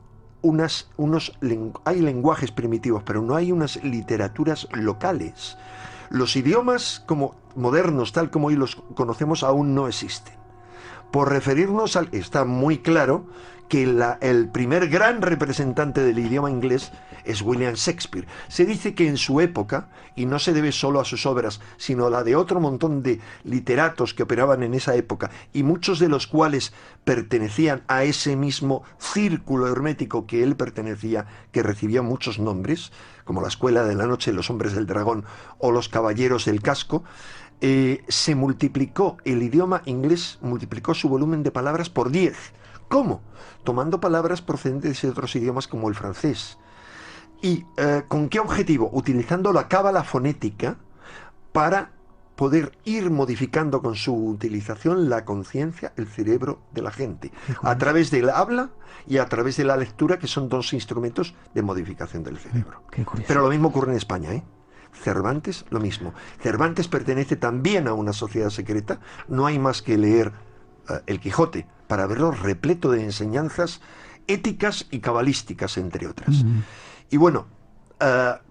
hay lenguajes primitivos, pero no hay unas literaturas locales. Los idiomas como modernos, tal como hoy los conocemos, aún no existen. Por referirnos al... Está muy claro que el primer gran representante del idioma inglés es William Shakespeare. Se dice que en su época, y no se debe solo a sus obras, sino a la de otro montón de literatos que operaban en esa época, y muchos de los cuales pertenecían a ese mismo círculo hermético que él pertenecía, que recibía muchos nombres, como la Escuela de la Noche, los Hombres del Dragón o los Caballeros del Casco, se multiplicó, el idioma inglés multiplicó su volumen de palabras por 10. ¿Cómo? Tomando palabras procedentes de otros idiomas como el francés. ¿Y con qué objetivo? Utilizando la cábala fonética para poder ir modificando con su utilización la conciencia, el cerebro de la gente, a través del habla y a través de la lectura, que son dos instrumentos de modificación del cerebro. Pero lo mismo ocurre en España, ¿eh? Cervantes, lo mismo. Cervantes pertenece también a una sociedad secreta. No hay más que leer El Quijote para verlo repleto de enseñanzas éticas y cabalísticas, entre otras. Y bueno,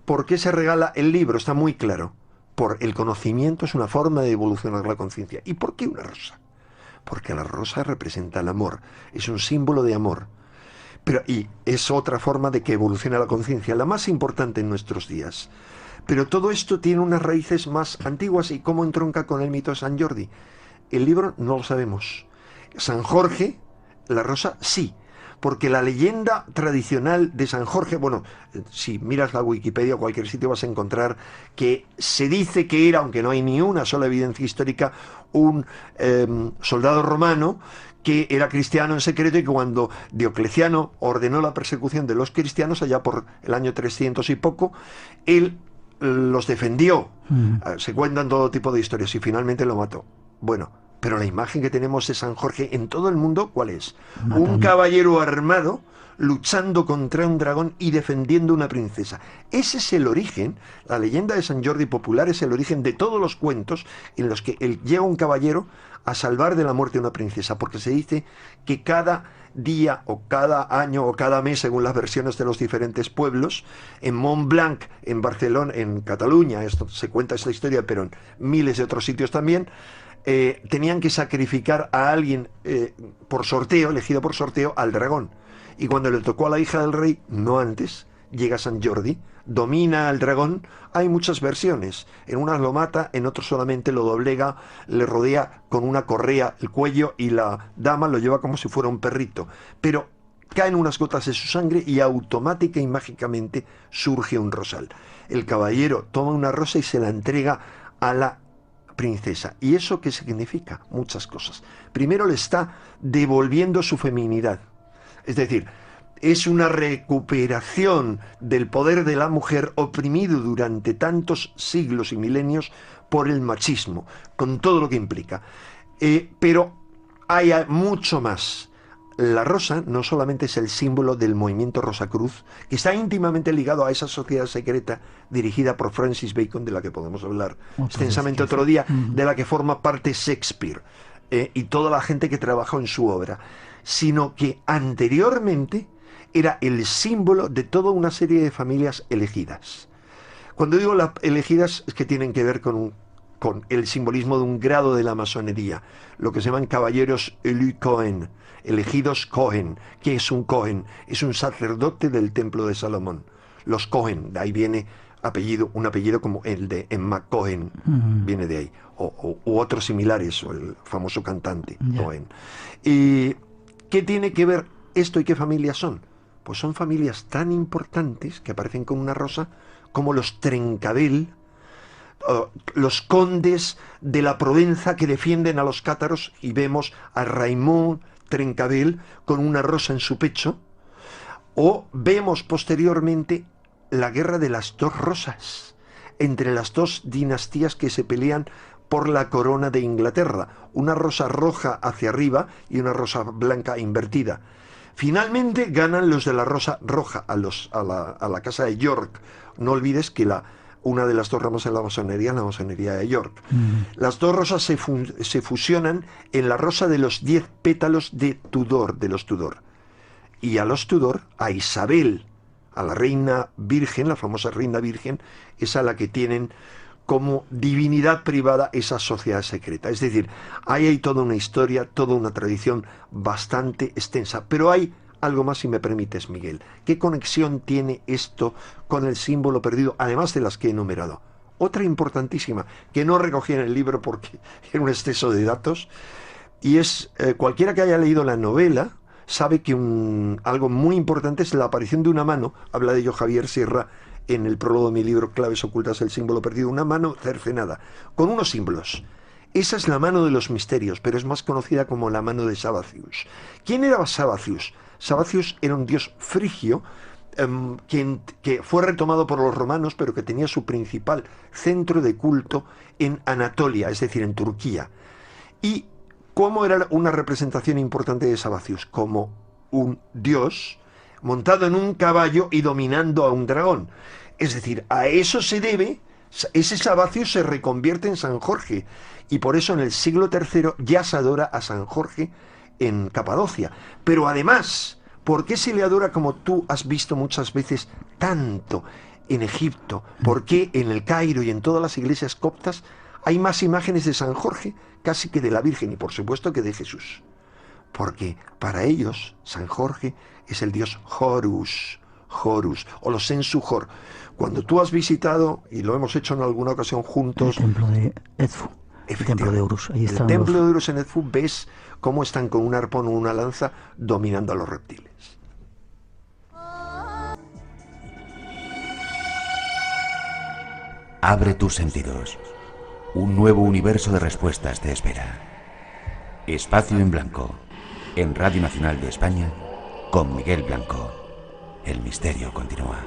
¿por qué se regala el libro? Está muy claro. Por el conocimiento es una forma de evolucionar la conciencia. ¿Y por qué una rosa? Porque la rosa representa el amor, es un símbolo de amor. Y es otra forma de que evoluciona la conciencia, la más importante en nuestros días. Pero todo esto tiene unas raíces más antiguas. ¿Y cómo entronca con el mito de San Jordi? El libro no lo sabemos. San Jorge, la rosa, sí. Porque la leyenda tradicional de San Jorge, bueno, si miras la Wikipedia o cualquier sitio vas a encontrar que se dice que era, aunque no hay ni una sola evidencia histórica, un soldado romano que era cristiano en secreto, y que cuando Diocleciano ordenó la persecución de los cristianos allá por el año 300 y poco, él los defendió. Se cuentan todo tipo de historias y finalmente lo mató. Bueno, pero la imagen que tenemos de San Jorge en todo el mundo, ¿cuál es? Un caballero armado luchando contra un dragón y defendiendo una princesa. Ese es el origen. La leyenda de San Jordi popular es el origen de todos los cuentos en los que llega un caballero a salvar de la muerte a una princesa, porque se dice que cada día o cada año o cada mes, según las versiones de los diferentes pueblos, en Montblanc, en Barcelona, en Cataluña, se cuenta esta historia, pero en miles de otros sitios también, tenían que sacrificar a alguien por sorteo, elegido por sorteo, al dragón. Y cuando le tocó a la hija del rey, no antes, llega San Jordi, domina al dragón. Hay muchas versiones. En unas lo mata, en otros solamente lo doblega, le rodea con una correa el cuello y la dama lo lleva como si fuera un perrito. Pero caen unas gotas de su sangre y automática y mágicamente surge un rosal. El caballero toma una rosa y se la entrega a la princesa. ¿Y eso qué significa? Muchas cosas. Primero, le está devolviendo su feminidad. Es decir, es una recuperación del poder de la mujer oprimido durante tantos siglos y milenios por el machismo, con todo lo que implica. Pero hay mucho más. La rosa no solamente es el símbolo del movimiento Rosacruz, que está íntimamente ligado a esa sociedad secreta dirigida por Francis Bacon, de la que podemos hablar extensamente otro día, de la que forma parte Shakespeare y toda la gente que trabajó en su obra, sino que anteriormente era el símbolo de toda una serie de familias elegidas. Cuando digo elegidas, es que tienen que ver con el simbolismo de un grado de la masonería, lo que se llaman caballeros élus Cohen, elegidos Cohen. ¿Qué es un Cohen? Es un sacerdote del templo de Salomón. Los Cohen, de ahí viene un apellido como el de Emma Cohen, viene de ahí, u otros similares, o el famoso cantante Cohen. ¿Y qué tiene que ver esto y qué familias son? Pues son familias tan importantes que aparecen con una rosa como los Trencadel, los condes de la Provenza que defienden a los cátaros, y vemos a Raymond Trencadel con una rosa en su pecho, o vemos posteriormente la guerra de las dos rosas entre las dos dinastías que se pelean por la corona de Inglaterra, una rosa roja hacia arriba y una rosa blanca invertida. Finalmente ganan los de la rosa roja a la casa de York. No olvides que una de las dos ramas de la masonería es la masonería de York. Las dos rosas se fusionan en la rosa de los 10 pétalos de los Tudor. y a los Tudor, a Isabel, a la reina virgen, la famosa reina virgen, es a la que tienen como divinidad privada esa sociedad secreta. Es decir, ahí hay toda una historia, toda una tradición bastante extensa. Pero hay algo más, si me permites, Miguel. ¿Qué conexión tiene esto con el símbolo perdido, además de las que he enumerado? Otra importantísima, que no recogí en el libro porque era un exceso de datos, y es, cualquiera que haya leído la novela sabe que algo muy importante es la aparición de una mano, habla de ello Javier Sierra en el prólogo de mi libro Claves ocultas del símbolo perdido, una mano cercenada, con unos símbolos. Esa es la mano de los misterios, pero es más conocida como la mano de Sabacius. ¿Quién era Sabacius? Sabacius era un dios frigio, que fue retomado por los romanos, pero que tenía su principal centro de culto en Anatolia, es decir, en Turquía. ¿Y cómo era una representación importante de Sabacius? Como un dios montado en un caballo y dominando a un dragón. Es decir, a eso se debe, ese Sabacius se reconvierte en San Jorge, y por eso en el siglo III ya se adora a San Jorge en Capadocia. Pero además, ¿por qué se le adora, como tú has visto muchas veces, tanto en Egipto? ¿Por qué en el Cairo y en todas las iglesias coptas hay más imágenes de San Jorge casi que de la Virgen, y por supuesto que de Jesús? Porque para ellos San Jorge es el dios Horus, o los Sensu-Hor. Cuando tú has visitado, y lo hemos hecho en alguna ocasión juntos, el templo de Edfu, el templo de Horus, ahí están el templo de Horus en Edfu, ves cómo están con un arpón o una lanza dominando a los reptiles. Abre tus sentidos. Un nuevo universo de respuestas te espera. Espacio en Blanco, en Radio Nacional de España, con Miguel Blanco. El misterio continúa.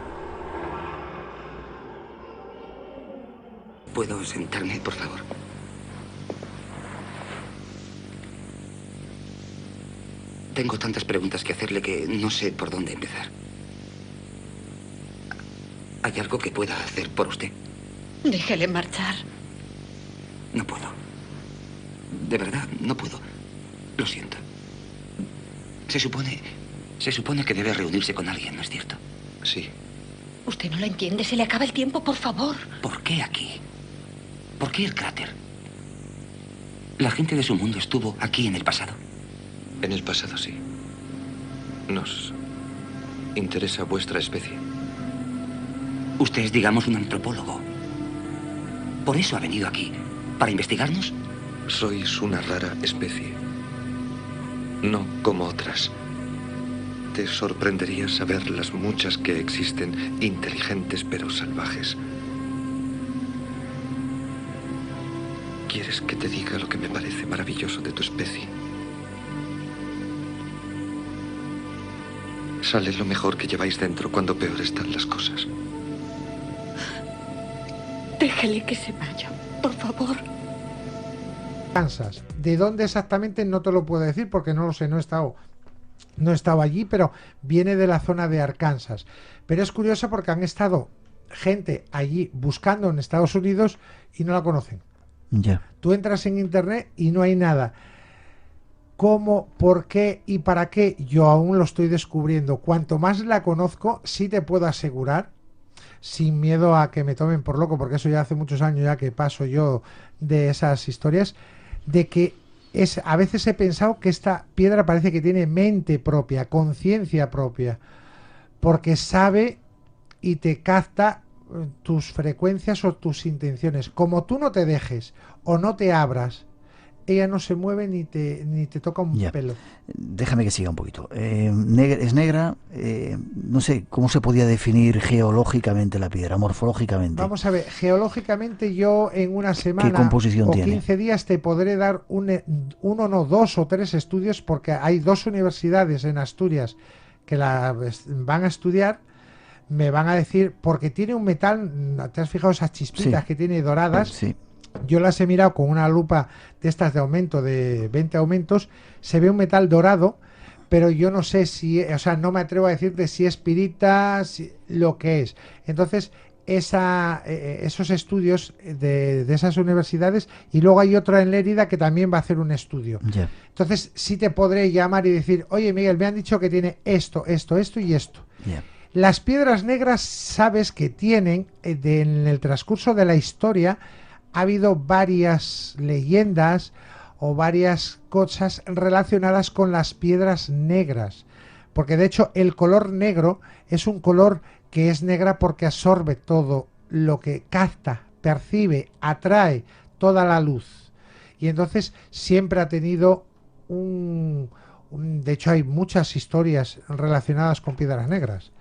¿Puedo sentarme, por favor? Tengo tantas preguntas que hacerle que no sé por dónde empezar. ¿Hay algo que pueda hacer por usted? Déjele marchar. No puedo. De verdad, no puedo. Lo siento. Se supone que debe reunirse con alguien, ¿no es cierto? Sí. Usted no lo entiende. Se le acaba el tiempo, por favor. ¿Por qué aquí? ¿Por qué el cráter? ¿La gente de su mundo estuvo aquí en el pasado? En el pasado, sí. Nos interesa vuestra especie. Usted es, digamos, un antropólogo. ¿Por eso ha venido aquí? ¿Para investigarnos? Sois una rara especie. No como otras. Te sorprendería saber las muchas que existen, inteligentes pero salvajes. ¿Quieres que te diga lo que me parece maravilloso de tu especie? Sale lo mejor que lleváis dentro cuando peor están las cosas. Déjele que se vaya, por favor. Kansas. ¿De dónde exactamente? No te lo puedo decir porque no lo sé, no he estado allí, pero viene de la zona de Arkansas. Pero es curioso porque han estado gente allí buscando en Estados Unidos y no la conocen. Ya. Tú entras en internet y no hay nada. ¿Cómo, por qué y para qué? Yo aún lo estoy descubriendo. Cuanto más la conozco, sí te puedo asegurar, sin miedo a que me tomen por loco, porque eso ya hace muchos años ya que paso yo de esas historias, de que a veces he pensado que esta piedra parece que tiene mente propia, conciencia propia, porque sabe y te capta tus frecuencias o tus intenciones. Como tú no te dejes o no te abras, ella no se mueve ni te toca un pelo. Déjame que siga un poquito. Es negra, no sé cómo se podía definir geológicamente la piedra, morfológicamente. Vamos a ver, geológicamente yo en una semana ¿qué composición o tiene? 15 días te podré dar dos o tres estudios, porque hay dos universidades en Asturias que la van a estudiar. Me van a decir, porque tiene un metal, ¿te has fijado esas chispitas que tiene doradas? Sí. Yo las he mirado con una lupa de estas de aumento, de 20 aumentos, se ve un metal dorado, pero yo no sé si, o sea, no me atrevo a decirte si es pirita, lo que es. Entonces, esos estudios de esas universidades, y luego hay otra en Lérida que también va a hacer un estudio. Ya. Entonces sí te podré llamar y decir, oye Miguel, me han dicho que tiene esto y esto. Ya. Las piedras negras, sabes que tienen, en el transcurso de la historia, ha habido varias leyendas o varias cosas relacionadas con las piedras negras. Porque de hecho el color negro es un color que es negra porque absorbe todo lo que capta, percibe, atrae toda la luz. Y entonces siempre ha tenido de hecho hay muchas historias relacionadas con piedras negras.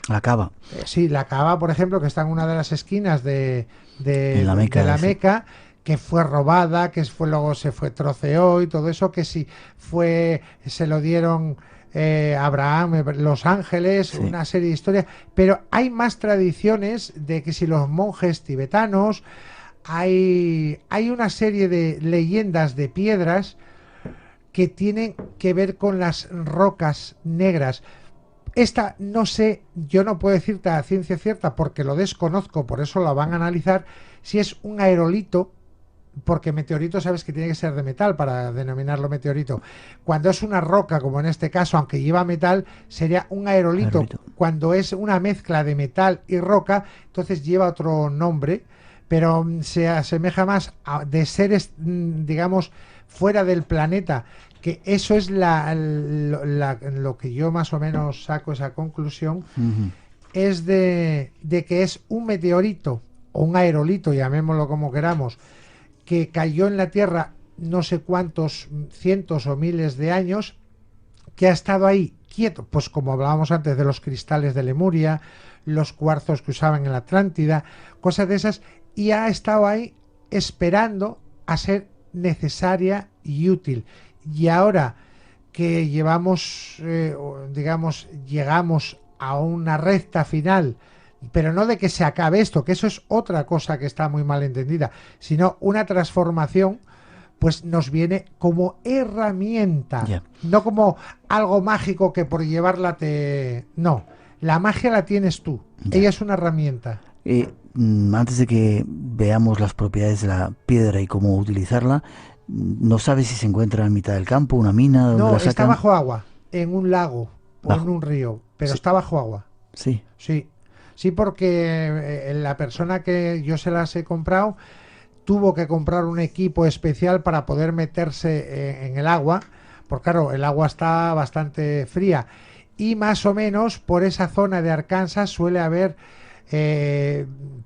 La cava. Sí, la cava, por ejemplo, que está en una de las esquinas de la Meca, que fue robada, luego se troceó y todo eso, que si se lo dieron Abraham, los ángeles, sí, una serie de historias, pero hay más tradiciones de que si los monjes tibetanos, hay una serie de leyendas de piedras que tienen que ver con las rocas negras. Esta no sé, yo no puedo decirte a ciencia cierta porque lo desconozco, por eso la van a analizar, si es un aerolito, porque meteorito sabes que tiene que ser de metal para denominarlo meteorito. Cuando es una roca, como en este caso, aunque lleva metal, sería un aerolito. Cuando es una mezcla de metal y roca, entonces lleva otro nombre, pero se asemeja más de seres, digamos, fuera del planeta, que eso es lo que yo más o menos saco esa conclusión, es de que es un meteorito o un aerolito, llamémoslo como queramos, que cayó en la Tierra no sé cuántos cientos o miles de años, que ha estado ahí quieto, pues como hablábamos antes de los cristales de Lemuria, los cuarzos que usaban en la Atlántida, cosas de esas, y ha estado ahí esperando a ser necesaria y útil. Y ahora que llegamos a una recta final, pero no de que se acabe esto, que eso es otra cosa que está muy mal entendida, sino una transformación, pues nos viene como herramienta, no como algo mágico que por llevarla no, la magia la tienes tú, ella es una herramienta. Antes de que veamos las propiedades de la piedra y cómo utilizarla, ¿no sabes si se encuentra en mitad del campo, una mina? No, está bajo agua, en un lago o en un río, pero está bajo agua. Sí. Sí, porque la persona que yo se las he comprado tuvo que comprar un equipo especial para poder meterse en el agua, porque claro, el agua está bastante fría, y más o menos por esa zona de Arkansas suele haber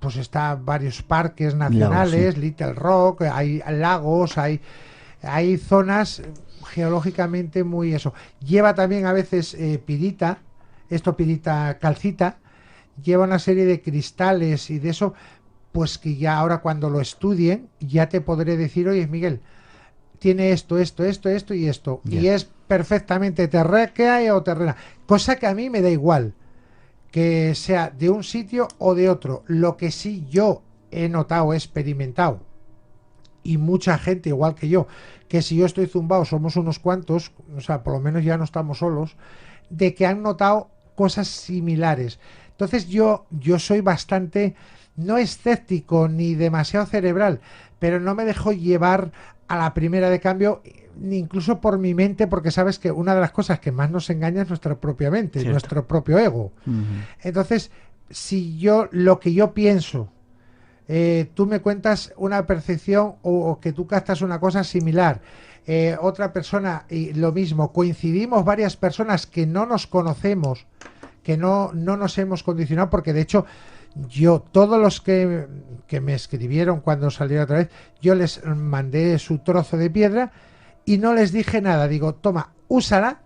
pues está varios parques nacionales, lagos, sí. Little Rock, hay lagos, hay zonas geológicamente muy eso. Lleva también a veces pirita calcita, lleva una serie de cristales y de eso, pues que ya ahora cuando lo estudien ya te podré decir, oye Miguel, tiene esto y esto, y es perfectamente terráquea o terrena, cosa que a mí me da igual que sea de un sitio o de otro. Lo que sí yo he notado, he experimentado, y mucha gente igual que yo, que si yo estoy zumbado somos unos cuantos, o sea, por lo menos ya no estamos solos, de que han notado cosas similares. Entonces yo soy bastante, no escéptico ni demasiado cerebral, pero no me dejo llevar a la primera de cambio, ni incluso por mi mente, porque sabes que una de las cosas que más nos engaña es nuestra propia mente, ¿cierto? Nuestro propio ego. Entonces, si lo que yo pienso, tú me cuentas una percepción o que tú captas una cosa similar, otra persona y lo mismo, coincidimos varias personas que no nos conocemos, que no nos hemos condicionado, porque de hecho todos los que me escribieron cuando salió otra vez, yo les mandé su trozo de piedra y no les dije nada, digo, toma, úsala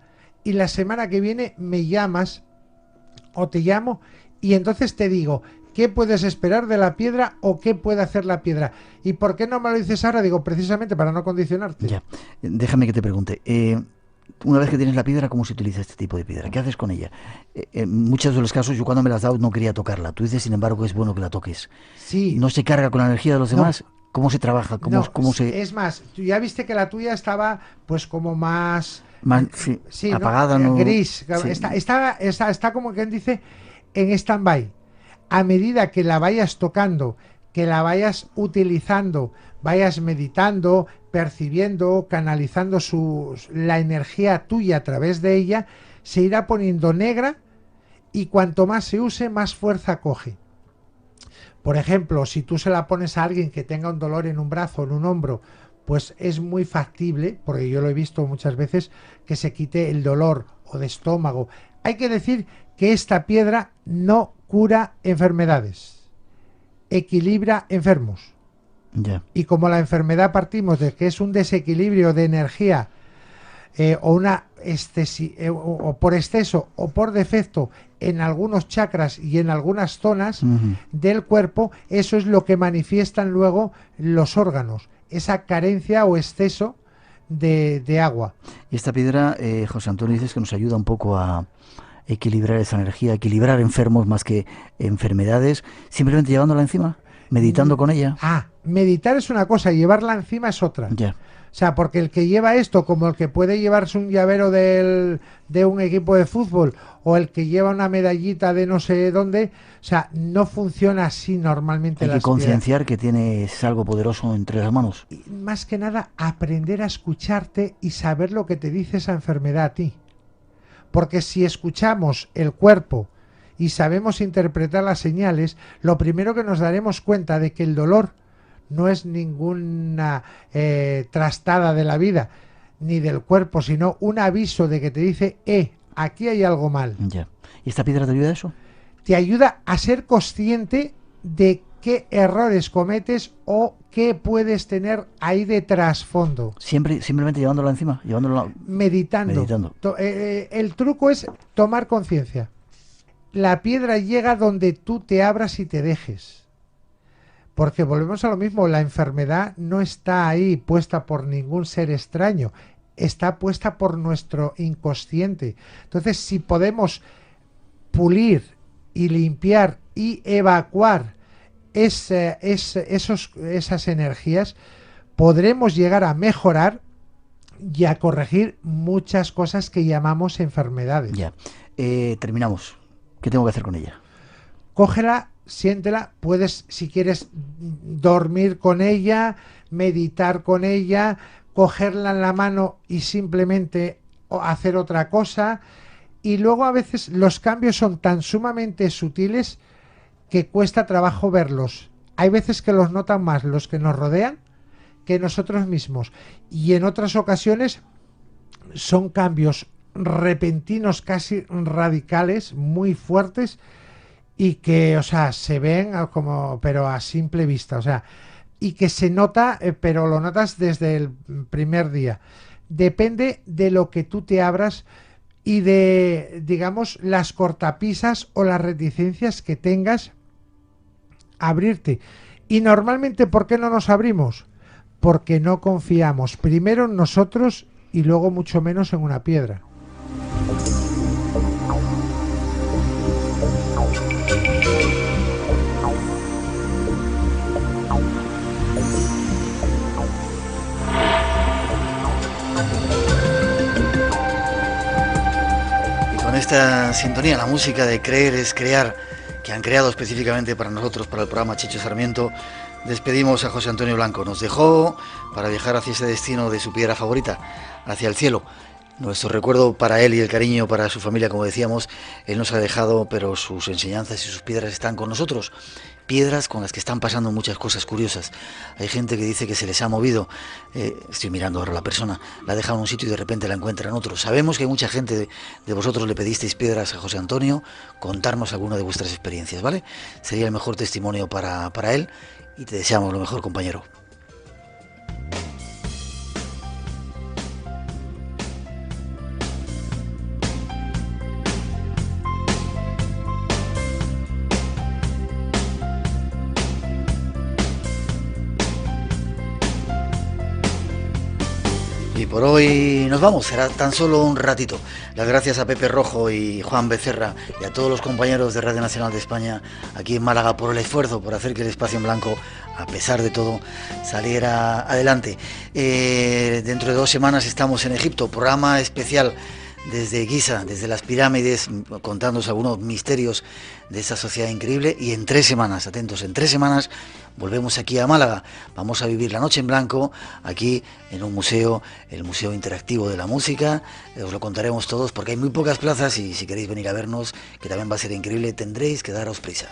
y la semana que viene me llamas o te llamo y entonces te digo qué puedes esperar de la piedra o qué puede hacer la piedra. ¿Y por qué no me lo dices ahora? Digo, precisamente para no condicionarte. Ya, déjame que te pregunte, una vez que tienes la piedra, ¿cómo se utiliza este tipo de piedra? ¿Qué haces con ella? En muchos de los casos, yo cuando me la has dado no quería tocarla. Tú dices, sin embargo, que es bueno que la toques. Sí. ¿No se carga con la energía de los demás? ¿Cómo se trabaja? ¿Cómo se...? Es más, tú ya viste que la tuya estaba pues como más sí, apagada, ¿no? Gris. Sí. Está como quien dice en stand-by. a medida que la vayas tocando, que la vayas utilizando, vayas meditando, percibiendo, canalizando la energía tuya a través de ella, se irá poniendo negra y cuanto más se use, más fuerza coge. Por ejemplo, si tú se la pones a alguien que tenga un dolor en un brazo, en un hombro, pues es muy factible, porque yo lo he visto muchas veces, que se quite el dolor o de estómago. Hay que decir que esta piedra no cura enfermedades, equilibra enfermos. Ya. Y como la enfermedad partimos de que es un desequilibrio de energía o una o por exceso o por defecto en algunos chakras y en algunas zonas del cuerpo, eso es lo que manifiestan luego los órganos, esa carencia o exceso de agua. Y esta piedra, José Antonio, dices que nos ayuda un poco a equilibrar esa energía, equilibrar enfermos más que enfermedades, simplemente llevándola encima, meditando con ella. Meditar es una cosa, llevarla encima es otra. Ya. O sea, porque el que lleva esto, como el que puede llevarse un llavero de un equipo de fútbol o el que lleva una medallita de no sé dónde, o sea, no funciona así normalmente. Hay que concienciar que tienes algo poderoso entre las manos. Y más que nada, aprender a escucharte y saber lo que te dice esa enfermedad a ti. Porque si escuchamos el cuerpo y sabemos interpretar las señales, lo primero que nos daremos cuenta de que el dolor no es ninguna trastada de la vida ni del cuerpo, sino un aviso de que te dice, aquí hay algo mal. Ya. ¿Y esta piedra te ayuda a eso? Te ayuda a ser consciente de qué errores cometes o qué puedes tener ahí de trasfondo. Simplemente llevándola encima, meditando. El truco es tomar conciencia. La piedra llega donde tú te abras y te dejes. Porque volvemos a lo mismo, la enfermedad no está ahí puesta por ningún ser extraño, está puesta por nuestro inconsciente. Entonces, si podemos pulir y limpiar y evacuar esas energías, podremos llegar a mejorar y a corregir muchas cosas que llamamos enfermedades. Ya. Terminamos. ¿Qué tengo que hacer con ella? Cógela, siéntela, puedes, si quieres, dormir con ella, meditar con ella, cogerla en la mano y simplemente hacer otra cosa. Y luego a veces los cambios son tan sumamente sutiles que cuesta trabajo verlos. Hay veces que los notan más los que nos rodean que nosotros mismos. Y en otras ocasiones son cambios repentinos, casi radicales, muy fuertes, y que, o sea, se ven como, pero a simple vista, o sea, y que se nota, pero lo notas desde el primer día. Depende de lo que tú te abras y de, digamos, las cortapisas o las reticencias que tengas a abrirte. Y normalmente, ¿por qué no nos abrimos? Porque no confiamos primero en nosotros y luego mucho menos en una piedra. Esta sintonía, la música de Creer es Crear, que han creado específicamente para nosotros, para el programa Chicho Sarmiento, despedimos a José Antonio Blanco. Nos dejó para viajar hacia ese destino de su piedra favorita, hacia el cielo. Nuestro recuerdo para él y el cariño para su familia, como decíamos, él nos ha dejado, pero sus enseñanzas y sus piedras están con nosotros. Piedras con las que están pasando muchas cosas curiosas. Hay gente que dice que se les ha movido, estoy mirando ahora a la persona, la ha dejado en un sitio y de repente la encuentra en otro. Sabemos que hay mucha gente de vosotros le pedisteis piedras a José Antonio, contarnos alguna de vuestras experiencias, ¿vale? Sería el mejor testimonio para él y te deseamos lo mejor, compañero. Y por hoy nos vamos, será tan solo un ratito. Las gracias a Pepe Rojo y Juan Becerra y a todos los compañeros de Radio Nacional de España aquí en Málaga por el esfuerzo, por hacer que el Espacio en Blanco, a pesar de todo, saliera adelante. Dentro de 2 semanas estamos en Egipto, programa especial desde Giza, desde las pirámides, contándonos algunos misterios de esta sociedad increíble. Y en 3 semanas, atentos, en 3 semanas volvemos aquí a Málaga. Vamos a vivir la noche en blanco aquí en un museo, el Museo Interactivo de la Música. Os lo contaremos todos porque hay muy pocas plazas y si queréis venir a vernos, que también va a ser increíble, tendréis que daros prisa.